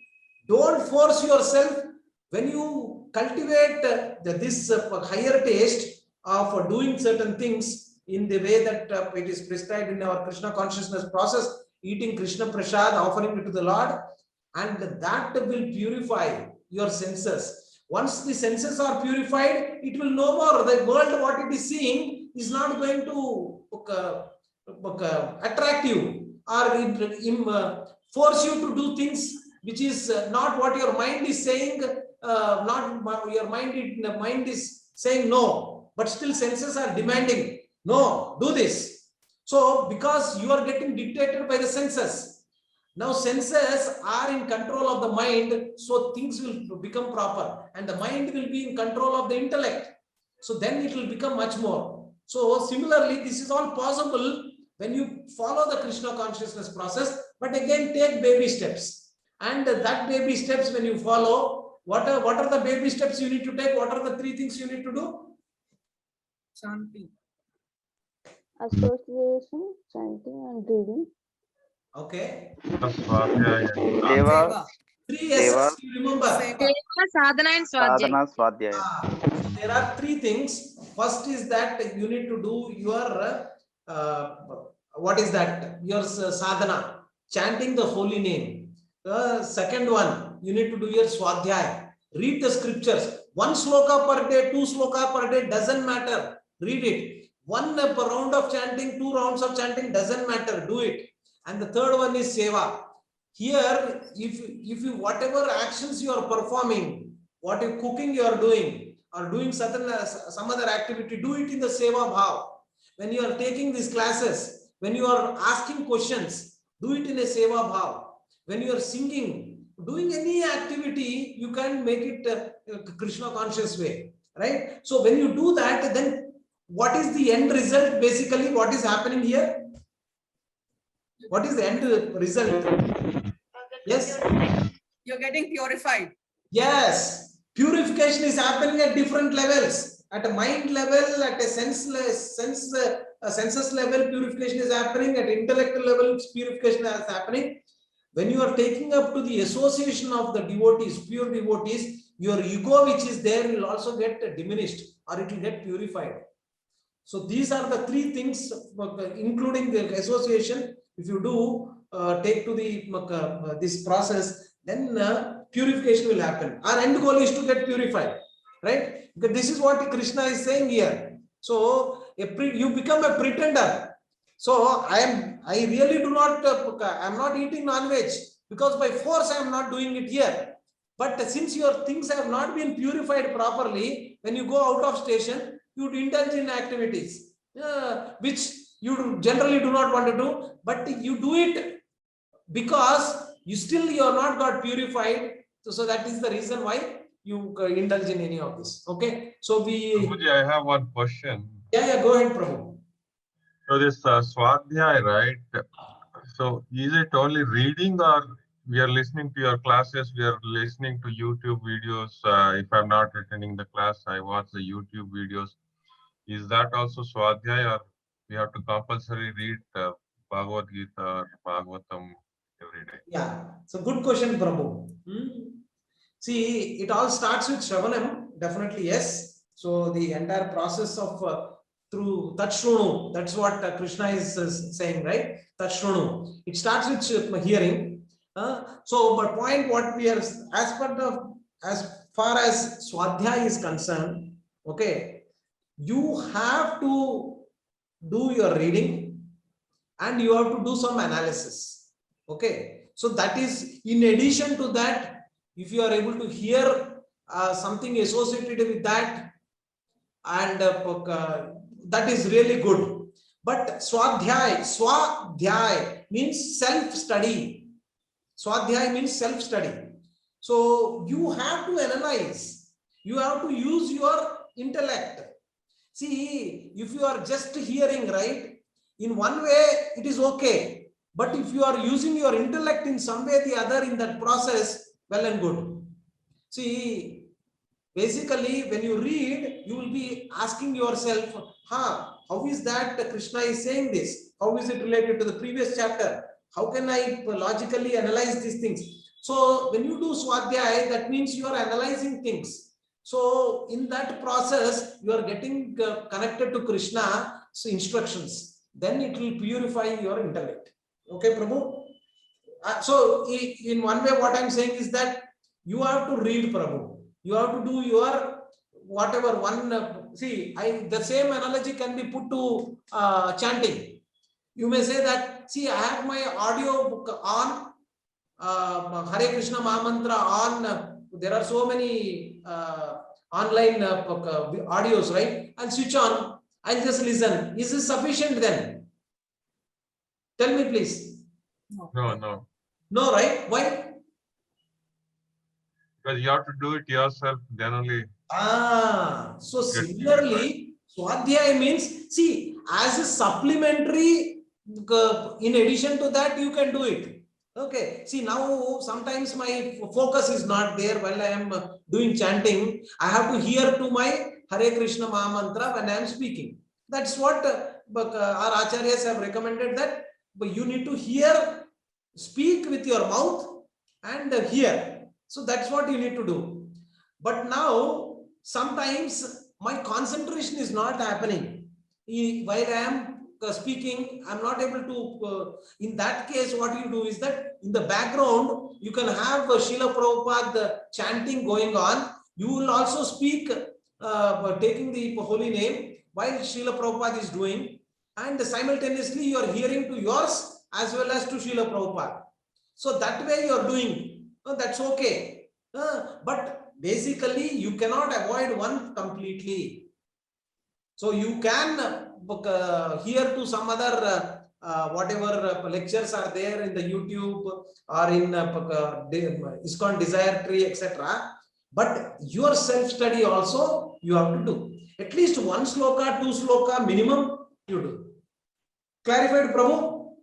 Don't force yourself. When you cultivate this higher taste of doing certain things in the way that it is prescribed in our Krishna consciousness process, eating Krishna Prasad, offering it to the Lord, and that will purify your senses. Once the senses are purified, it will no more, the world what it is seeing is not going to attract you or force you to do things which is not what your mind is saying, your mind is saying no, but still senses are demanding, no, do this. So because you are getting dictated by the senses, now senses are in control of the mind, so things will become proper and the mind will be in control of the intellect. So then it will become much more. So similarly, this is all possible when you follow the Krishna consciousness process. but again take baby steps. And that baby steps when you follow, what are the baby steps you need to take? What are the 3 things you need to do? Chanting. Association, chanting, and reading. Okay. Seva, 3 S's you remember. Seva, sadhana and sadhana, swadhyaya. swadhyaya. There are 3 things. First is that you need to do your what is that? Your sadhana, chanting the holy name. Second one, you need to do your swadhyaya. Read the scriptures. 1 sloka per day, 2 sloka per day, doesn't matter. Read it. 1 round of chanting, 2 rounds of chanting, doesn't matter. Do it. And the third one is seva. Here, if you whatever actions you are performing, what you cooking you are doing, or doing some other activity, do it in the seva bhav. When you are taking these classes, when you are asking questions, do it in a seva bhav. When you are singing, doing any activity, you can make it Krishna conscious way, right? So when you do that, then what is the end result? Basically, what is happening here? What is the end result? Yes. You're getting purified. Yes. Purification is happening at different levels. At a mind level, at a senses level, purification is happening. At intellectual level, purification is happening. When you are taking up to the association of the devotees, pure devotees, your ego which is there will also get diminished, or it will get purified. So these are the 3 things, including the association. If you do take to the this process, then purification will happen. Our end goal is to get purified, right? Because this is what Krishna is saying here. So you become a pretender. So I really do not, I'm not eating non-veg because by force I am not doing it here. But since your things have not been purified properly, when you go out of station, you would indulge in activities which you generally do not want to do, but you do it because you are not got purified. So that is the reason why you indulge in any of this. Okay. So Prabhuji, I have one question. Yeah, go ahead, Prabhu. So this Swadhyaya, right? So is it only reading, or we are listening to your classes, we are listening to YouTube videos? If I'm not attending the class, I watch the YouTube videos. Is that also Swadhyaya, or we have to compulsory read Bhagavad Gita or Bhagavatam every day? Yeah, so good question, Prabhu. See, it all starts with Shravanam, definitely yes. So the entire process of through Tatshrunu, that's what Krishna is saying, right? Tatshrunu. It starts with hearing. So, but point what we are, as far as Swadhyaya is concerned, okay, you have to do your reading and you have to do some analysis. Okay, so that is in addition to that, if you are able to hear something associated with that, and that is really good. But Swadhyaya means self-study. Swadhyaya means self-study. So you have to analyze. You have to use your intellect. See, if you are just hearing, right, in one way it is okay. But if you are using your intellect in some way or the other in that process, well and good. See, basically when you read, you will be asking yourself, how is that Krishna is saying this? How is it related to the previous chapter? How can I logically analyze these things? So when you do Swadhyaya, that means you are analyzing things. So in that process, you are getting connected to Krishna's instructions. Then it will purify your intellect. Okay, Prabhu? So in one way, what I'm saying is that you have to read, Prabhu. You have to do your whatever one. The same analogy can be put to chanting. You may say that, see, I have my audio book on, Hare Krishna Mahamantra on. There are so many online audios, right? I'll switch on. I'll just listen. Is this sufficient then? Tell me, please. No. No, right? Why? Because you have to do it yourself, then only. So similarly, Swadhyaya means, see, as a supplementary, in addition to that, you can do it. Okay, see now sometimes my focus is not there while I am doing chanting. I have to hear to my Hare Krishna Maha Mantra when I am speaking. That's what our acharyas have recommended, that you need to hear, speak with your mouth and hear. So that's what you need to do. But now sometimes my concentration is not happening. While I am speaking, I'm not able to, in that case, what you do is that in the background, you can have Srila Prabhupada chanting going on. You will also speak, taking the holy name while Srila Prabhupada is doing, and simultaneously you are hearing to yours as well as to Srila Prabhupada. So that way you are doing, that's okay. But basically, you cannot avoid one completely. So you can hear to some other whatever lectures are there in the YouTube or in ISKCON Desire Tree, etc. But your self-study also you have to do. At least one sloka, two sloka minimum you do. Clarified, Prabhu?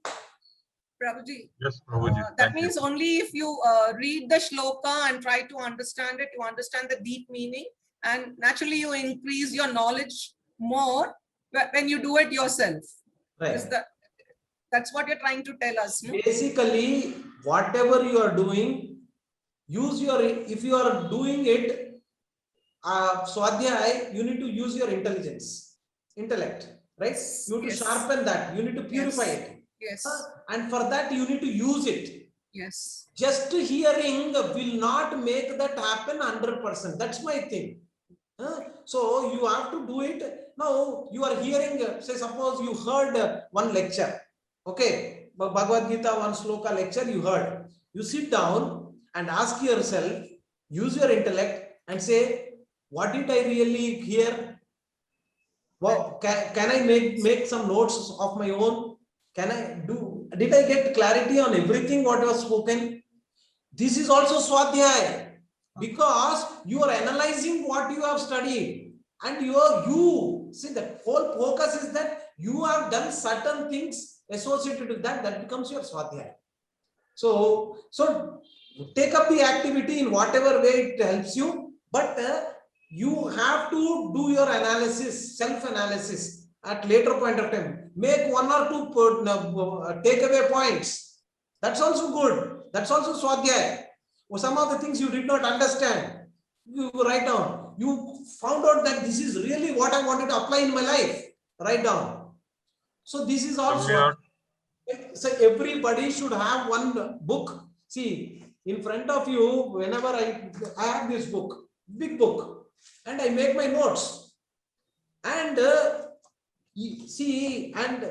Prabhuji. Yes, Prabhuji. That Thank you. means only if you read the shloka and try to understand it, you understand the deep meaning, and naturally you increase your knowledge more when you do it yourself. Right. That's what you're trying to tell us, no? Basically, whatever you are doing, use your, if you are doing it, Swadhyay, you need to use your intelligence, intellect, right? You need to sharpen that, you need to purify it. Yes. And for that, you need to use it. Yes. Just hearing will not make that happen 100%. That's my thing. So you have to do it. Now you are hearing, say suppose you heard one lecture. Okay, Bhagavad Gita, one sloka lecture you heard. You sit down and ask yourself, use your intellect and say, what did I really hear? Well, can I make some notes of my own? Can I do? Did I get clarity on everything what was spoken? This is also Swadhyay, because you are analyzing what you have studied, and you see the whole focus is that you have done certain things associated with that. That becomes your Swadhyay. So take up the activity in whatever way it helps you, but you have to do your analysis, self-analysis at later point of time. Make one or two takeaway points. That's also good. That's also Swadhyay. Some of the things you did not understand, you write down. You found out that this is really what I wanted to apply in my life. Write down. So this is also. So everybody should have one book. See, in front of you, whenever I have this book, big book, and I make my notes. And see, and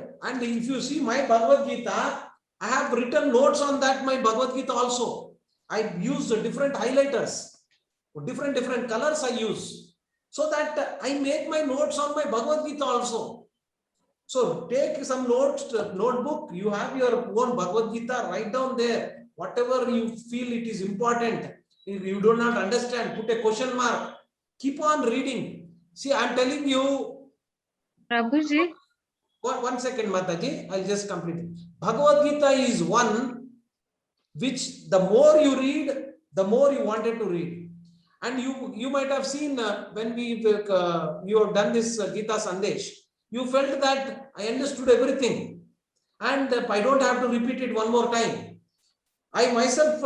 if you see my Bhagavad Gita, I have written notes on that, my Bhagavad Gita also. I use different highlighters, different colors I use, so that I make my notes on my Bhagavad Gita also. So take some notes, notebook, you have your own Bhagavad Gita, write down there, whatever you feel it is important. If you do not understand, put a question mark, keep on reading. See, I am telling you. Prabhuji. One second, Mataji, I'll just complete it. Bhagavad Gita is one which the more you read, the more you wanted to read. And you might have seen when you have done this Gita Sandesh, you felt that I understood everything and I don't have to repeat it one more time. I myself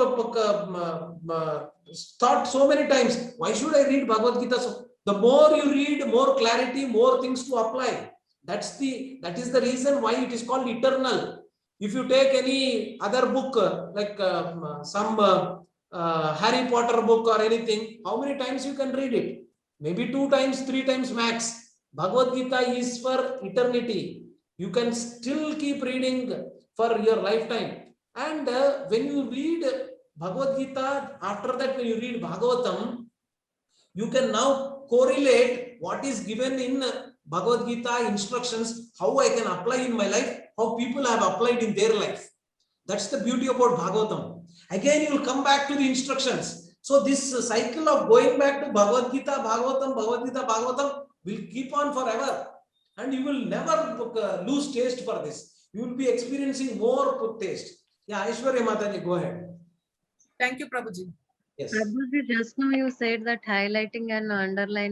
thought so many times, why should I read Bhagavad Gita? So the more you read, more clarity, more things to apply. That is the reason why it is called eternal. If you take any other book, like some Harry Potter book or anything, how many times you can read it? Maybe 2 times, 3 times max. Bhagavad Gita is for eternity. You can still keep reading for your lifetime. And when you read Bhagavad Gita, after that when you read Bhagavatam, you can now correlate what is given in Bhagavad Gita instructions, how I can apply in my life, how people have applied in their life. That's the beauty about Bhagavatam. Again, you will come back to the instructions. So this cycle of going back to Bhagavad Gita, Bhagavatam, Bhagavad Gita, Bhagavatam will keep on forever. And you will never lose taste for this. You will be experiencing more taste. Yeah, Aishwarya Mataji, go ahead. Thank you, Prabhuji. Yes. Prabhuji, just now you said that highlighting and underlining